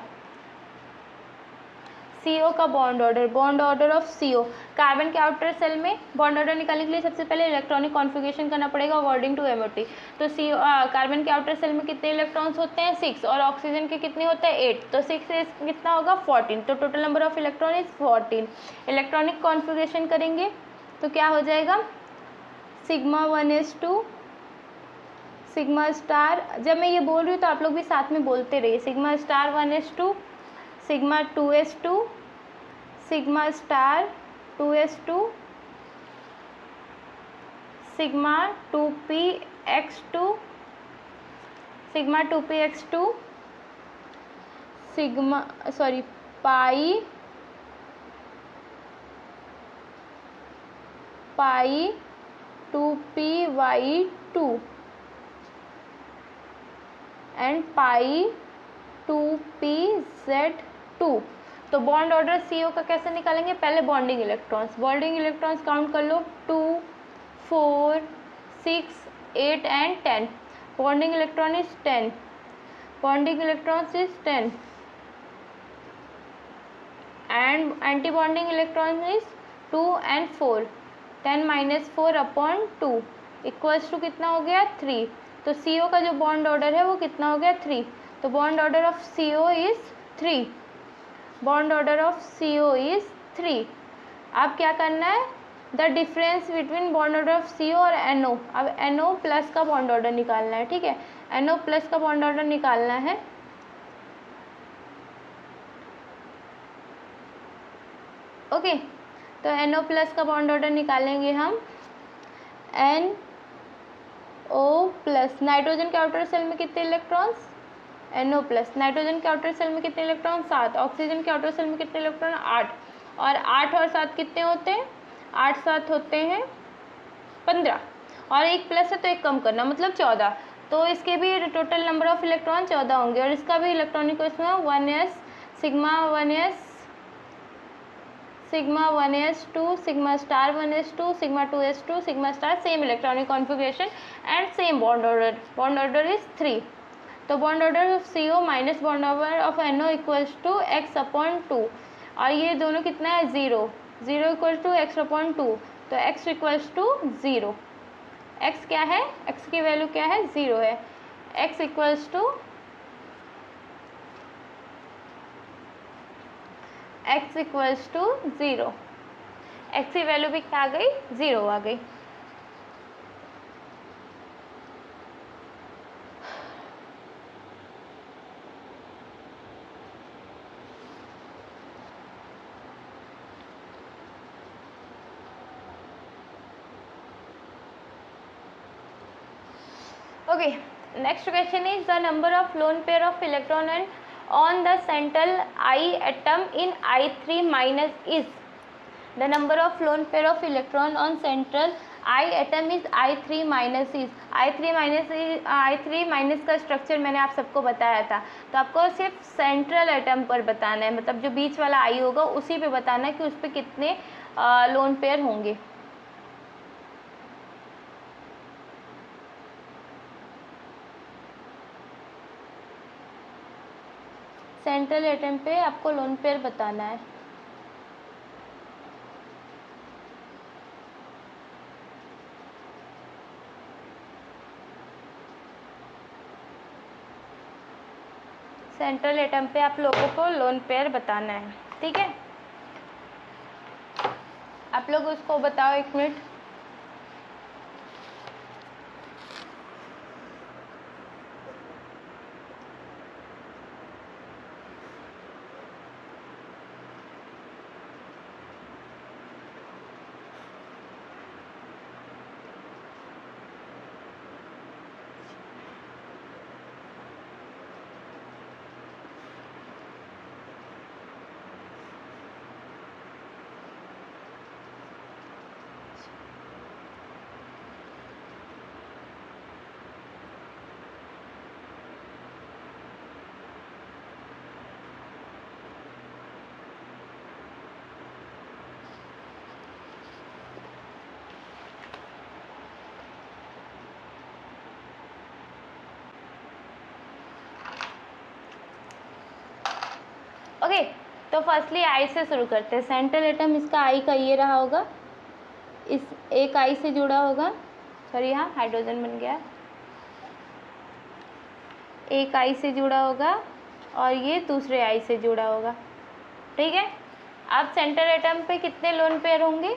CO का bond order of CO carbon के outer cell में bond order निकालने के लिए सबसे पहले इलेक्ट्रॉनिक कॉन्फ़िगरेशन करना पड़ेगा अकॉर्डिंग टू MOT। तो CO कार्बन के आउटर सेल में कितने इलेक्ट्रॉन्स होते हैं 6 और ऑक्सीजन के कितने होते हैं 8। तो 6 से कितना होगा 14। तो total number of electron is 14। Electronic configuration करेंगे तो क्या हो जाएगा सिग्मा 1s2 सिग्मा स्टार। जब मैं ये बोल रही हूँ तो आप लोग भी साथ में बोलते रहिए, sigma star 1s2 sigma 2s2 sigma star 2s2 sigma 2px2 sigma 2px2 sigma pi 2py2 and pi 2pz2। तो बॉन्ड ऑर्डर CO का कैसे निकालेंगे, पहले बॉन्डिंग इलेक्ट्रॉन्स काउंट कर लो 2 4 6 8 and 10। Bonding electron is 10 and anti bonding electron is 2 and 4। 10 minus 4 upon 2 equals to कितना हो गया 3। तो CO का जो बॉन्ड ऑर्डर है वो कितना हो गया 3। तो bond order of CO is 3। Bond order of CO is 3। अब क्या करना है the difference between bond order of CO और NO। अब NO प्लस का बॉन्ड ऑर्डर निकालना है, ठीक है। NO प्लस का बॉन्ड ऑर्डर निकालना है ओके। तो NO प्लस का बॉन्ड ऑर्डर निकालेंगे हम NO प्लस। नाइट्रोजन के आउटर सेल में कितने इलेक्ट्रॉन्स NO प्लस। नाइट्रोजन के आउटर सेल में कितने इलेक्ट्रॉन 7। ऑक्सीजन के आउटर सेल में कितने इलेक्ट्रॉन 8। और 8 और 7 कितने होते हैं 8 7 होते हैं 15 और एक प्लस है तो एक कम करना मतलब 14। तो इसके भी टोटल नंबर ऑफ इलेक्ट्रॉन 14 होंगे और इसका भी इलेक्ट्रॉनिक इसमें 1s sigma 1s2 sigma star 1s2 sigma 2s2 sigma star same electronic configuration and same bond order is 3। तो bond order of CO minus bond order of NO equals to x upon 2 और ये दोनों कितना है 0 equals to x upon 2। तो x equals to 0। x क्या है x की वैल्यू क्या है 0 है। x equals to 0। x की वैल्यू भी क्या आ गई 0 आ गई। Okay, next question is the number of lone pair of electron and on the central I atom in I3 minus is the number of lone pair of electron on central I atom is I3 minus is I3 minus का structure मैंने आप सबको बताया था। तो आपको सिर्फ central atom पर बताना है, मतलब जो बीच वाला आई होगा उसी पे बताना है कि उस पर कितने लोन पेयर होंगे। सेंट्रल एटम पे आपको लोन पेयर बताना है। सेंट्रल एटम पे आप लोगों को लोन पेयर बताना है, ठीक है। आप लोग उसको बताओ 1 मिनट। ओके, तो फर्स्टली आई से शुरू करते हैं। सेंट्रल एटम इसका आई का ये रहा होगा, इस एक आई से जुड़ा होगा, सॉरी यहाँ हाइड्रोजन बन गया, एक आई से जुड़ा होगा और ये दूसरे आई से जुड़ा होगा, ठीक है। अब सेंट्रल एटम पे कितने लोन पेयर होंगे?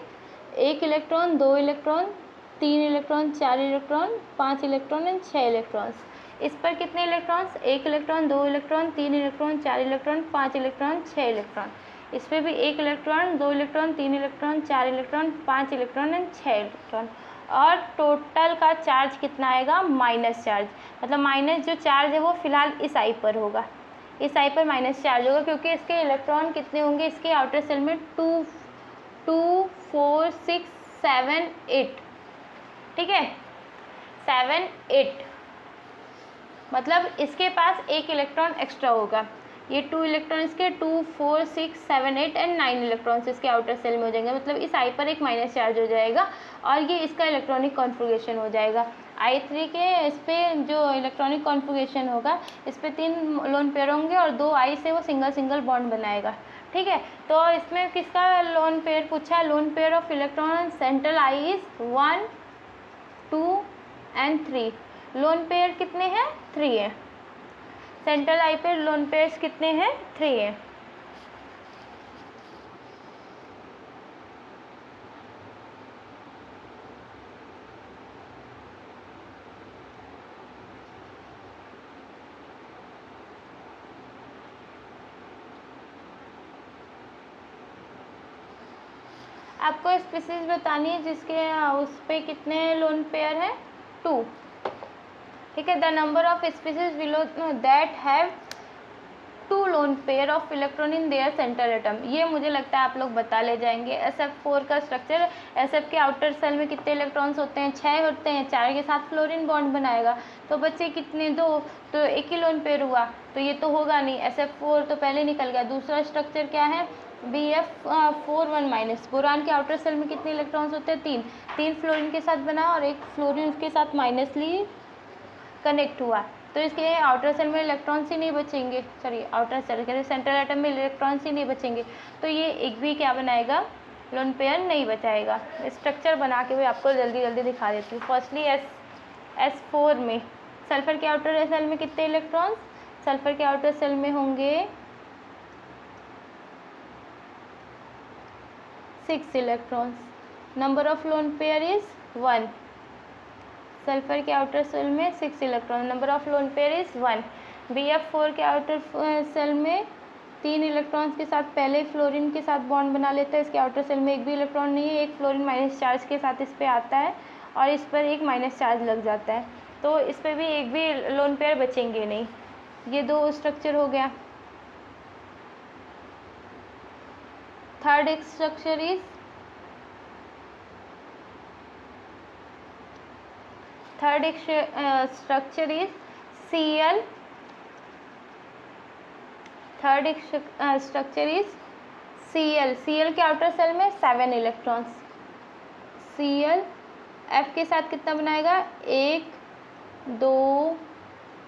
1 electron, 2 electron, 3 electron, 4 electron, 5 electron and 6 electrons. इस पर कितने electrons? 1 electron, 2 electron, 3 electron, 4 electron, 5 electron, 6 electron. इस पर भी 1 electron, 2 electron, 3 electron, 4 electron, 5 electron and 6 electron. और टोटल का चार्ज कितना आएगा? माइनस चार्ज, मतलब माइनस जो चार्ज है वो फिलहाल इस आई पर होगा, इस आई पर माइनस चार्ज होगा, क्योंकि इसके इलेक्ट्रॉन कितने होंगे इसके आउटर सेल में? 2, 4, 6, 7, 8, ठीक है, 7, 8, मतलब इसके पास 1 इलेक्ट्रॉन एक्स्ट्रा होगा। ये 2 इलेक्ट्रॉन इसके 2, 4, 6, 7, 8 एंड 9 इलेक्ट्रॉन्स इसके आउटर सेल में हो जाएंगे, मतलब इस आई पर एक माइनस चार्ज हो जाएगा और ये इसका इलेक्ट्रॉनिक कॉन्फ़िगरेशन हो जाएगा। I3 के इस पर जो इलेक्ट्रॉनिक कॉन्फ़िगरेशन होगा, इस पर 3 लोन पेयर होंगे और 2 आई से वो सिंगल बॉन्ड बनाएगा, ठीक है। तो इसमें किसका लोन पेयर पूछा? Lone pair of electron central I is 1, 2 and 3। Lone pair कितने हैं? 3 है। सेंट्रल आई पे लोन पेयर्स कितने हैं? 3 है। आपको स्पीसीज बतानी है जिसके उस पे कितने लोन पेयर हैं? 2, ठीक है। The number of species below that have 2 lone pair of electron in their central atom. ये मुझे लगता है आप लोग बता ले जाएंगे। SF4 का स्ट्रक्चर, SF के आउटर सेल में कितने इलेक्ट्रॉन्स होते हैं? 6 होते हैं, 4 के साथ फ्लोरीन बॉन्ड बनाएगा, तो बच्चे कितने? 2, तो 1 ही लोन पेयर हुआ, तो ये तो होगा नहीं, SF4 तो पहले निकल गया। दूसरा स्ट्रक्चर क्या है? BF41 minus. बोरान के आउटर सेल में कितने इलेक्ट्रॉन्स होते हैं? 3 फ्लोरीन के साथ बना और 1 फ्लोरीन उसके साथ माइनसली कनेक्ट हुआ, तो इसके आउटर सेल में इलेक्ट्रॉन्स ही नहीं बचेंगे, सॉरी आउटर सेल के सेंट्रल एटम में इलेक्ट्रॉन्स ही नहीं बचेंगे, तो ये एक भी क्या बनाएगा? लोन पेयर नहीं बचाएगा। स्ट्रक्चर बना के भी आपको जल्दी दिखा देती हूँ। फर्स्टली S4 में सल्फर के आउटर सेल में कितने इलेक्ट्रॉन्स? सल्फर के आउटर सेल में होंगे 6 electrons. Number of lone pair is 1। Sulphur के आउटर सेल में 6 electron, number of lone pair is 1। BF4 के आउटर सेल में 3 इलेक्ट्रॉन्स के साथ पहले फ्लोरीन के साथ बॉन्ड बना लेता है, इसके आउटर सेल में एक भी इलेक्ट्रॉन नहीं है, एक फ्लोरीन माइनस चार्ज के साथ इस पर आता है और इस पर एक माइनस चार्ज लग जाता है, तो इस पर भी एक भी लोन पेयर बचेंगे नहीं। ये 2 स्ट्रक्चर हो गया। Third structure is third structure is Cl. Third structure is Cl. Cl के आउटर सेल में 7 इलेक्ट्रॉन्स. Cl F के साथ कितना बनाएगा? 1 2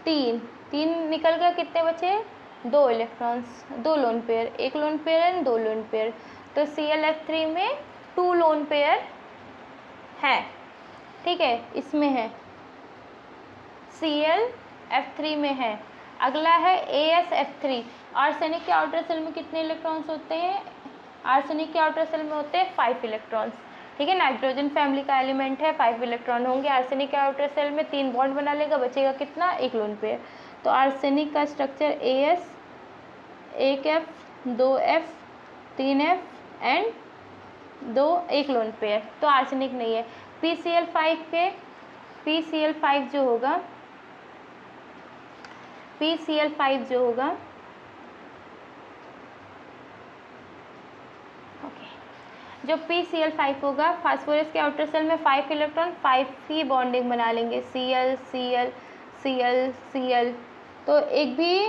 3. 3 निकल गया, कितने बचे? 2 electrons, 2 lone pair, 1 lone pair and 2 lone pair. तो ClF3 में 2 लोन पेयर है. ठीक है, इसमें है ClF3 में है. अगला है AsF3. आर्सेनिक के आउटर सेल में कितने इलेक्ट्रॉन्स होते हैं? आर्सेनिक के आउटर सेल में होते हैं 5 इलेक्ट्रॉन्स. ठीक है, नाइट्रोजन फैमिली का एलिमेंट है, 5 इलेक्ट्रॉन होंगे. आर्सेनिक के आउटर सेल में 3 बॉन्ड बना लेगा, बचेगा कितना? 1 लोन पेयर. तो आर्सेनिक का structure AS 1F 2F 3F and 1 lone pair. तो आर्सेनिक नहीं है. PCl5 जो होगा, PCl5 जो होगा, जो PCl5 होगा, फास्फोरस के आउटर सेल में 5 इलेक्ट्रॉन, 5 ही बॉन्डिंग बना लेंगे, Cl Cl Cl Cl. तो एक भी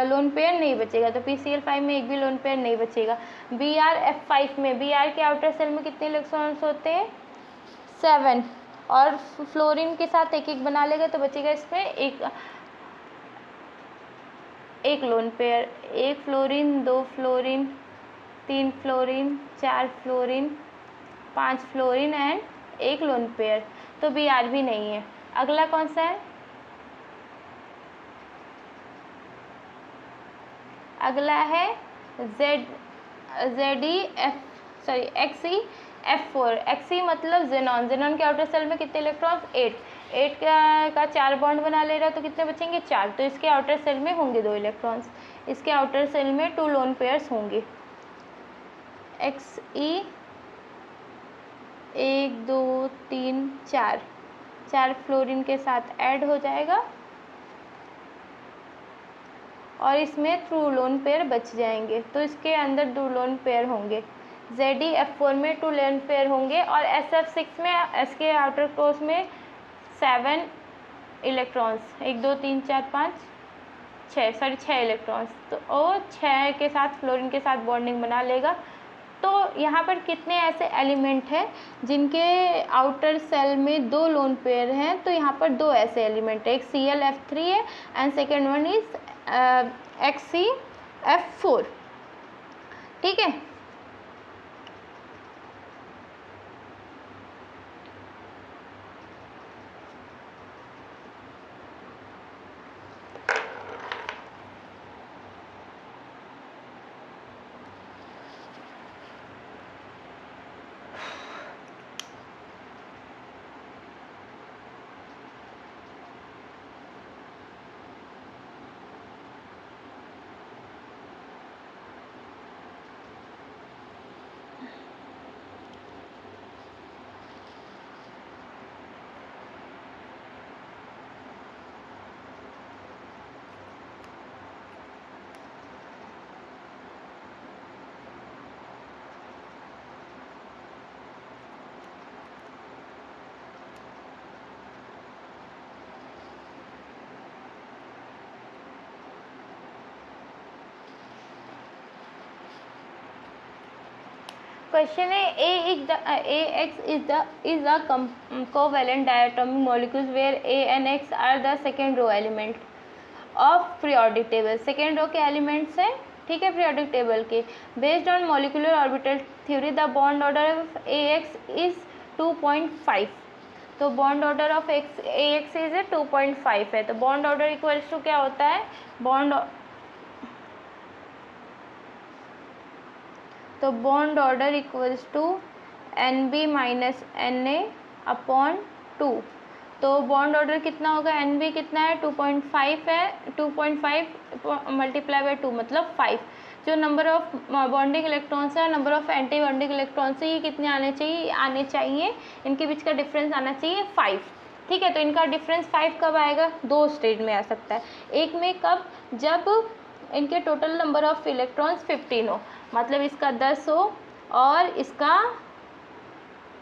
लोन पेयर नहीं बचेगा. तो PCl5 में एक भी लोन पेयर नहीं बचेगा. BrF5 में, Br के आउटर सेल में कितने इलेक्ट्रॉन्स होते हैं? 7. और फ्लोरीन के साथ एक एक बना लेगा, तो बचेगा इसमें एक lone pair. 1 fluorine 2 fluorine 3 fluorine 4 fluorine 5 fluorine and 1 lone pair. तो Br भी नहीं है. अगला कौन सा है? अगला है XeF4. Xe मतलब जेनॉन. जेनॉन के आउटर सेल में कितने इलेक्ट्रॉन्स? 8. 8 का 4 बॉन्ड बना ले रहा, तो कितने बचेंगे? 4. तो इसके आउटर सेल में होंगे 2 इलेक्ट्रॉन्स. इसके आउटर सेल में 2 लोन पेयर्स होंगे. Xe 1 2 3 4 फ्लोरीन के साथ ऐड हो जाएगा और इसमें 2 लोन पेयर बच जाएंगे. तो इसके अंदर 2 लोन पेयर होंगे. ZeF4 में 2 लोन पेयर होंगे और SF6 में, S के आउटर कोर्स में 7 इलेक्ट्रॉन्स, 1 2 3 4 5 6 इलेक्ट्रॉन्स. तो 6 के साथ फ्लोरीन के साथ बॉन्डिंग बना लेगा. तो यहाँ पर कितने ऐसे एलिमेंट हैं जिनके आउटर सेल में 2 लोन पेयर हैं? तो यहाँ पर 2 ऐसे एलिमेंट है. एक ClF3 है and second one is XeF4. ठीक है. क्वेश्चन है AX is a covalent diatomic molecules where A and X are the second row element of periodic table. Second row के एलिमेंट्स हैं, ठीक है, पीरियोडिक टेबल के. Based on molecular orbital theory the bond order of AX is 2.5. तो bond order of AX is 2.5 है. तो bond order equals to क्या होता है? Bond order equals to NB minus NA upon 2. तो बॉन्ड ऑर्डर कितना होगा? NB कितना है? 2.5 है. 2.5 मल्टीप्लाई बाई 2 मतलब 5. जो नंबर ऑफ बॉन्डिंग इलेक्ट्रॉन्स है, number of anti bonding electrons है, ये कितने आने चाहिए? इनके बीच का डिफरेंस आना चाहिए 5. ठीक है. तो इनका डिफरेंस 5 कब आएगा? 2 स्टेज में आ सकता है. एक में कब? जब इनके टोटल नंबर ऑफ इलेक्ट्रॉन्स 15 हो, मतलब इसका 10 हो और इसका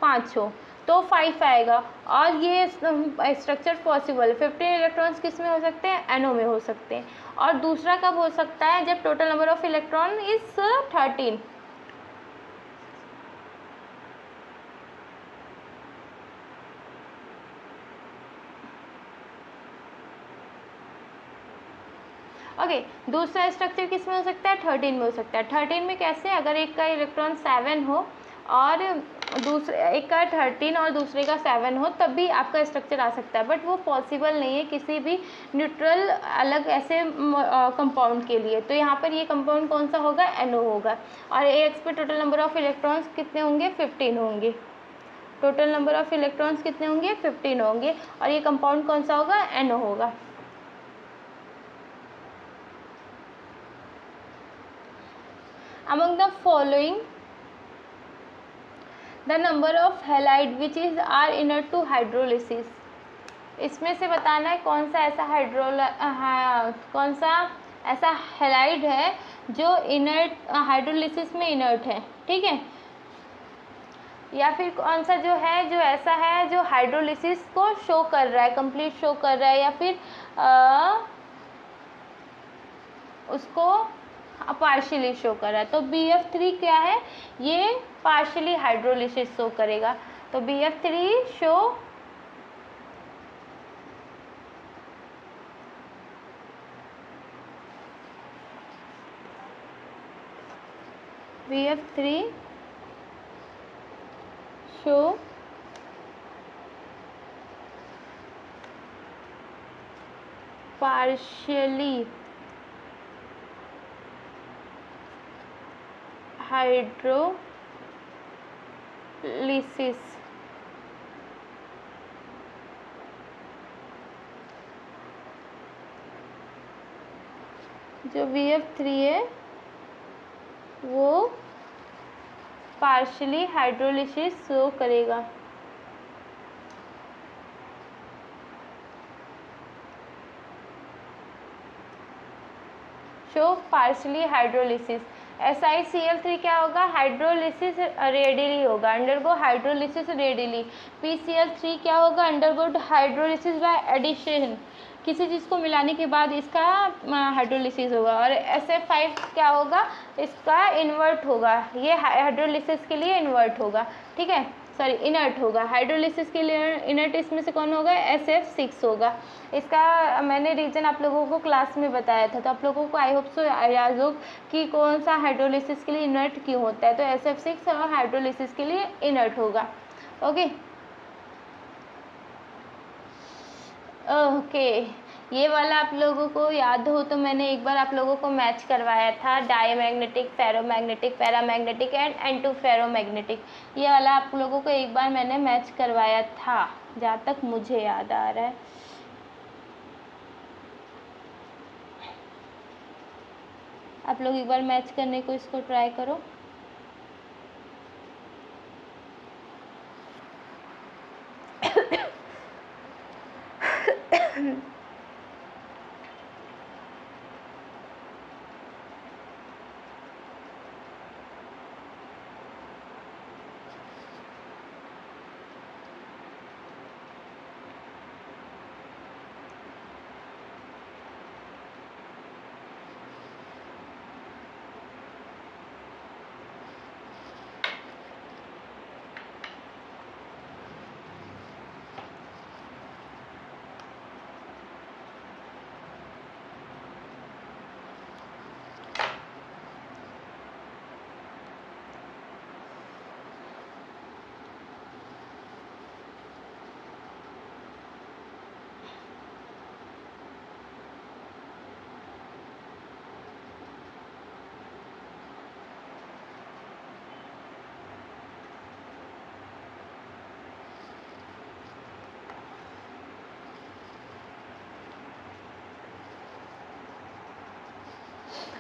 5 हो. तो 5 आएगा। और ये स्ट्रक्चर पॉसिबल 15 इलेक्ट्रॉन्स किस में हो सकते हैं, NO में हो सकते हैं। और दूसरा कब हो सकता है, जब total number of electron is 13। Okay, दूसरा स्ट्रक्चर किस में हो सकता है, 13 में हो सकता है। 13 में कैसे, अगर एक का इलेक्ट्रॉन 7 हो और दूसरे एक का 13 और दूसरे का 7 हो, तब भी आपका स्ट्रक्चर आ सकता है, बट वो पॉसिबल नहीं है किसी भी न्यूट्रल अलग ऐसे कंपाउंड के लिए। तो यहाँ पर ये कंपाउंड कौन सा होगा, NO होगा। और AX पे टोटल नंबर ऑफ इलेक्ट्रॉन्स कितने होंगे, 15 होंगे। टोटल नंबर ऑफ इलेक्ट्रॉन्स कितने होंगे, 15 होंगे। और ये कंपाउंड कौन सा होगा, NO होगा। Among the following, the number of halide which is are inert to hydrolysis, इसमें से बताना है कौन सा ऐसा हैलाइड है जो इनर्ट हाइड्रोलिसिस में इनर्ट है, ठीक है। या फिर कौन सा जो है, जो ऐसा है जो हाइड्रोलिसिस को शो कर रहा है, कंप्लीट शो कर रहा है, या फिर उसको पार्शियली शो कर रहा है। तो BF3 क्या है, ये पार्शियली हाइड्रोलिसिस शो करेगा। तो BF3 शो partially hydrolysis। जो BF3 है वो पार्शियली हाइड्रोलिसिस शो करेगा। Show partially hydrolysis. SiCl3 क्या होगा, हाइड्रोलिसिस रेडिली होगा, अंडरगो हाइड्रोलिसिस रेडिली। PCl3 क्या होगा, अंडरगो हाइड्रोलिसिस बाय एडिशन, किसी चीज़ को मिलाने के बाद इसका हाइड्रोलिसिस होगा। और SF5 क्या होगा, इसका इन्वर्ट होगा, ये हाइड्रोलिसिस के लिए इन्वर्ट होगा, ठीक है, सॉरी इनर्ट होगा। हाइड्रोलिसिस के लिए इनर्ट इसमें से कौन होगा, SF6 होगा। इसका मैंने रीजन आप लोगों को क्लास में बताया था, तो आप लोगों को आई होप सो याद हो कि कौन सा हाइड्रोलिसिस के लिए इनर्ट क्यों होता है। तो SF6 और हाइड्रोलिसिस के लिए इनर्ट होगा। ओके ओके, ये वाला आप लोगों को याद हो तो मैंने एक बार आप लोगों को मैच करवाया था, diamagnetic, ferromagnetic, paramagnetic and antiferromagnetic. ये वाला आप लोगों को एक बार मैंने मैच करवाया था, जहाँ तक मुझे याद आ रहा है। आप लोग एक बार मैच करने को इसको ट्राई करो।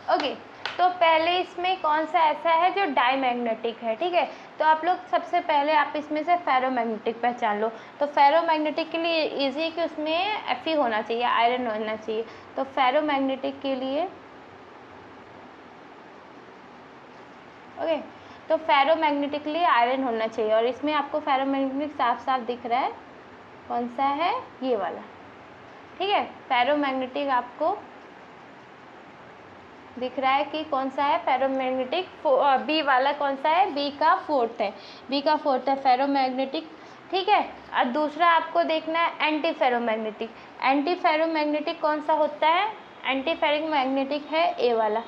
ओके, तो पहले इसमें कौन सा ऐसा है जो डायमैग्नेटिक है, ठीक है। तो आप लोग सबसे पहले आप इसमें से फेरोमैग्नेटिक पहचान लो। तो फेरोमैग्नेटिक के लिए इजी है कि उसमें Fe होना चाहिए, आयरन होना चाहिए। तो फेरोमैग्नेटिक के लिए ओके, तो फेरोमैग्नेटिकली आयरन होना चाहिए, और इसमें आपको फेरोमैग्नेटिक साफ साफ दिख रहा है, कौन सा है, ये वाला, ठीक है। फेरोमैग्नेटिक आपको दिख रहा है कि कौन सा है फेरोमैग्नेटिक, बी वाला कौन सा है, बी का फोर्थ है, बी का फोर्थ है फेरोमैग्नेटिक, ठीक है। और दूसरा आपको देखना है एंटी फेरोमैग्नेटिक। एंटी फेरोमैग्नेटिक कौन सा होता है, एंटी फेरोमैग्नेटिक है ए वाला,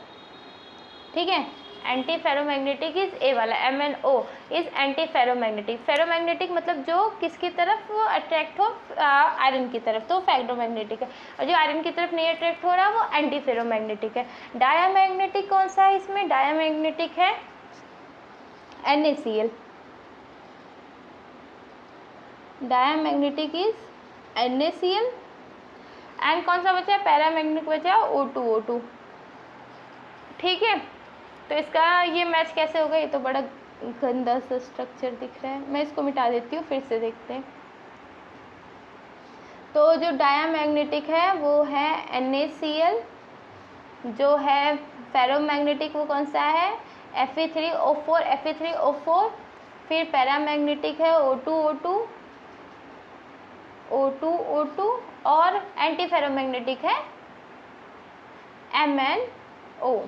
ठीक है। एंटी फेरोमैग्नेटिक इज ए वाला, MnO is anti ferromagnetic. Ferromagnetic मतलब जो किसकी तरफ वो अट्रैक्ट हो, आयरन की तरफ, तो फेरोमैग्नेटिक है। और जो आयरन की तरफ नहीं अट्रैक्ट हो रहा वो एंटी फेरोमैग्नेटिक है। डायामैग्नेटिक कौन सा है इसमें, डायामैग्नेटिक है NaCl। Diamagnetic is NaCl। And कौन सा बचा है, पैरामैग्नेटिक बचा O2, ठीक है। तो इसका ये मैच कैसे होगा, ये तो बड़ा गंदा सा स्ट्रक्चर दिख रहा है, मैं इसको मिटा देती हूँ, फिर से देखते हैं। तो जो डायामैग्नेटिक है वो है NaCl, जो है फेरोमैग्नेटिक वो कौन सा है, Fe3O4, फिर पैरामैग्नेटिक है O2, और एंटी फेरोमैग्नेटिक है MnO।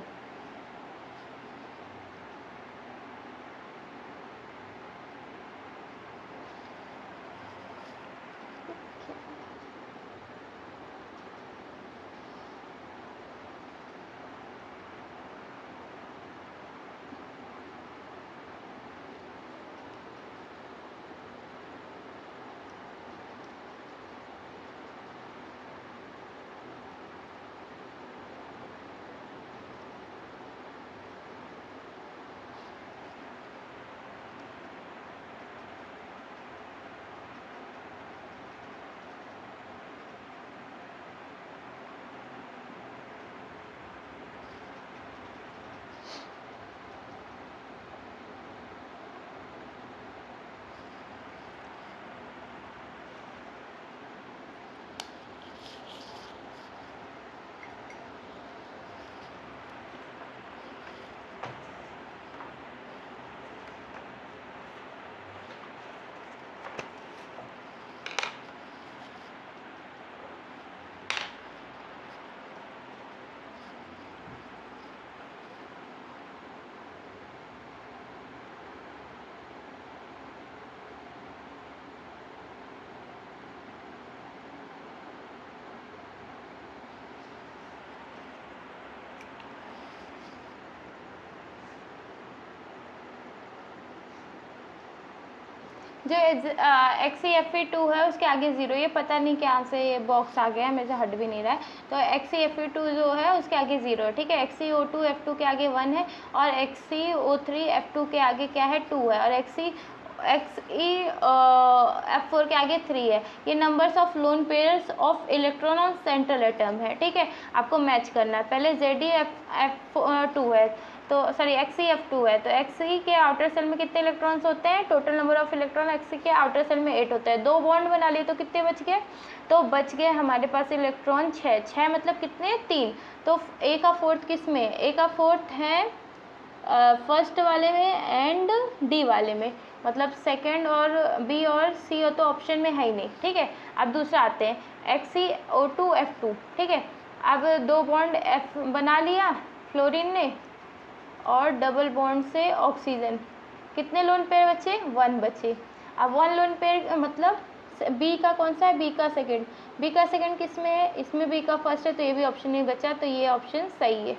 जो XeFe2 है उसके आगे 0, ये पता नहीं क्या से ये बॉक्स आ गया है, मेरे से हट भी नहीं रहा है। तो XeFe2 जो है उसके आगे 0 है, ठीक है। XeO2F2 के आगे 1 है, और XeO3F2 के आगे क्या है, 2 है, और XeF4 के आगे 3 है। ये numbers of lone pairs of electron on central atom है, ठीक है। आपको मैच करना है। पहले ZeF2 है, तो सॉरी XeF2 है, तो Xe के आउटर सेल में कितने इलेक्ट्रॉन्स होते हैं, total number of electron Xe के आउटर सेल में 8 होता है। 2 बॉन्ड बना लिए तो कितने बच गए, तो बच गए हमारे पास इलेक्ट्रॉन 6 मतलब कितने, 3। तो A का फोर्थ किस में, A का फोर्थ है फर्स्ट वाले में एंड D वाले में, मतलब सेकेंड और B और C हो तो ऑप्शन में है ही नहीं, ठीक है। अब दूसरा आते हैं XeO2F2, ठीक है। अब 2 बॉन्ड F बना लिया फ्लोरीन ने, और डबल बॉन्ड से ऑक्सीजन, कितने लोन पेयर बचे, 1 बचे। अब 1 लोन पेयर मतलब बी का कौन सा है, बी का सेकंड, बी का सेकंड किस में है, इसमें बी का फर्स्ट है, तो ये भी ऑप्शन नहीं बचा, तो ये ऑप्शन सही है,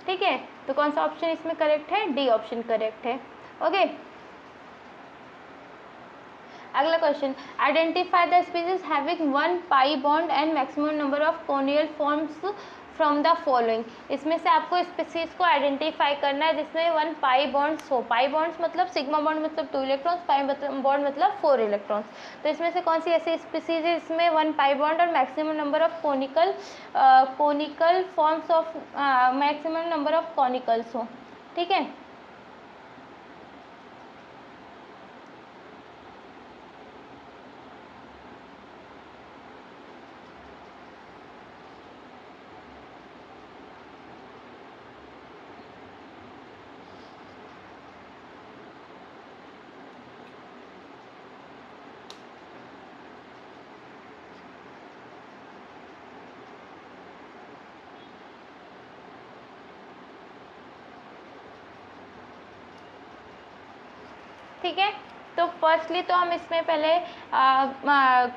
ठीक है। तो कौन सा ऑप्शन इसमें करेक्ट है, डी ऑप्शन करेक्ट है, ओके। अगला question, identify the species having 1 pi bond and maximum number of canonical forms from the following. इसमें से आपको स्पीसीज को आइडेंटिफाई करना है जिसमें 1 पाई बॉन्ड्स हो। पाई बॉन्ड्स मतलब सिग्मा बॉन्ड मतलब 2 इलेक्ट्रॉन्स, पाई बॉन्ड मतलब 4 इलेक्ट्रॉन्स। तो इसमें से कौन सी ऐसी स्पीसीज है इसमें 1 पाई बॉन्ड और maximum number of canonical forms of maximum number of canonicals हो, ठीक है। ठीक है। तो फर्स्टली तो हम इसमें पहले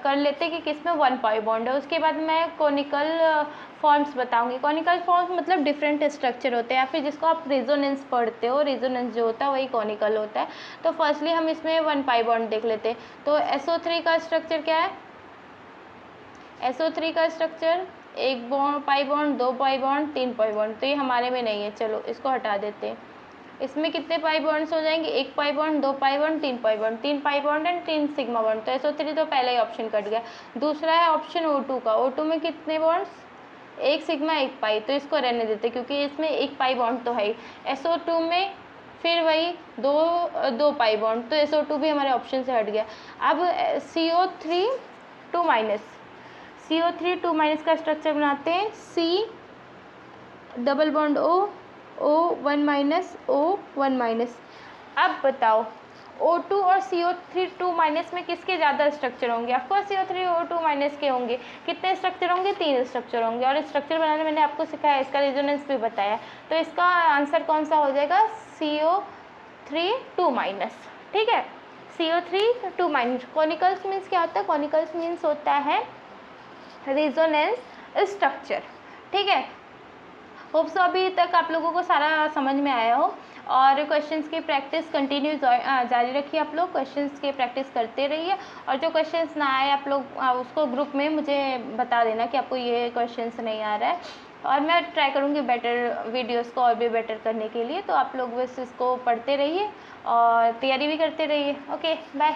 कर लेते कि किस में 1 पाई बॉन्ड है, उसके बाद मैं कॉनिकल फॉर्म्स बताऊंगी। कॉनिकल फॉर्म्स मतलब डिफरेंट स्ट्रक्चर होते हैं, या फिर जिसको आप रेजोनेंस पढ़ते हो, रेजोनेंस जो होता है वही कॉनिकल होता है। तो फर्स्टली हम इसमें 1 पाई बॉन्ड देख लेते हैं। तो SO3 का स्ट्रक्चर क्या है? SO3 का structure 1 pi bond, 2 pi bond, 3 pi bond. तो ये हमारे में नहीं है, चलो इसको हटा देते हैं। इसमें कितने पाई बॉन्ड्स हो जाएंगे? 1 pi bond, 2 pi bond, 3 pi bond, 3 pi bond and 3 sigma bond. तो SO3 तो पहला ही ऑप्शन कट गया। दूसरा है ऑप्शन O2 का। O2 में कितने बॉन्ड्स? 1 सिग्मा 1 पाई। तो इसको रहने देते क्योंकि इसमें 1 पाई बॉन्ड तो है ही। SO2 में फिर वही 2 पाई बॉन्ड, तो SO2 भी हमारे ऑप्शन से हट गया। अब CO3 2 माइनस, CO3 2 माइनस का स्ट्रक्चर बनाते हैं। C double bond O1 minus O1 minus. अब बताओ O2 और CO3 2 माइनस में किसके ज़्यादा स्ट्रक्चर होंगे? ऑफकोर्स CO3 O2 माइनस के होंगे। कितने स्ट्रक्चर होंगे? 3 स्ट्रक्चर होंगे। और स्ट्रक्चर बनाने मैंने आपको सिखाया, इसका रेजोनेंस भी बताया। तो इसका आंसर कौन सा हो जाएगा? CO3 2 minus. ठीक है, CO3 2 माइनस। कॉनिकल्स मीन्स क्या होता है? कॉनिकल्स मीन्स होता है रेजोनेंस स्ट्रक्चर। ठीक है, होप सो अभी तक आप लोगों को सारा समझ में आया हो। और क्वेश्चंस की प्रैक्टिस कंटिन्यू जारी रखिए। आप लोग क्वेश्चंस की प्रैक्टिस करते रहिए, और जो क्वेश्चंस ना आए आप लोग उसको ग्रुप में मुझे बता देना कि आपको ये क्वेश्चंस नहीं आ रहा है, और मैं ट्राई करूँगी बेटर वीडियोस को और भी बेटर करने के लिए। तो आप लोग बस इसको पढ़ते रहिए और तैयारी भी करते रहिए। Okay, bye.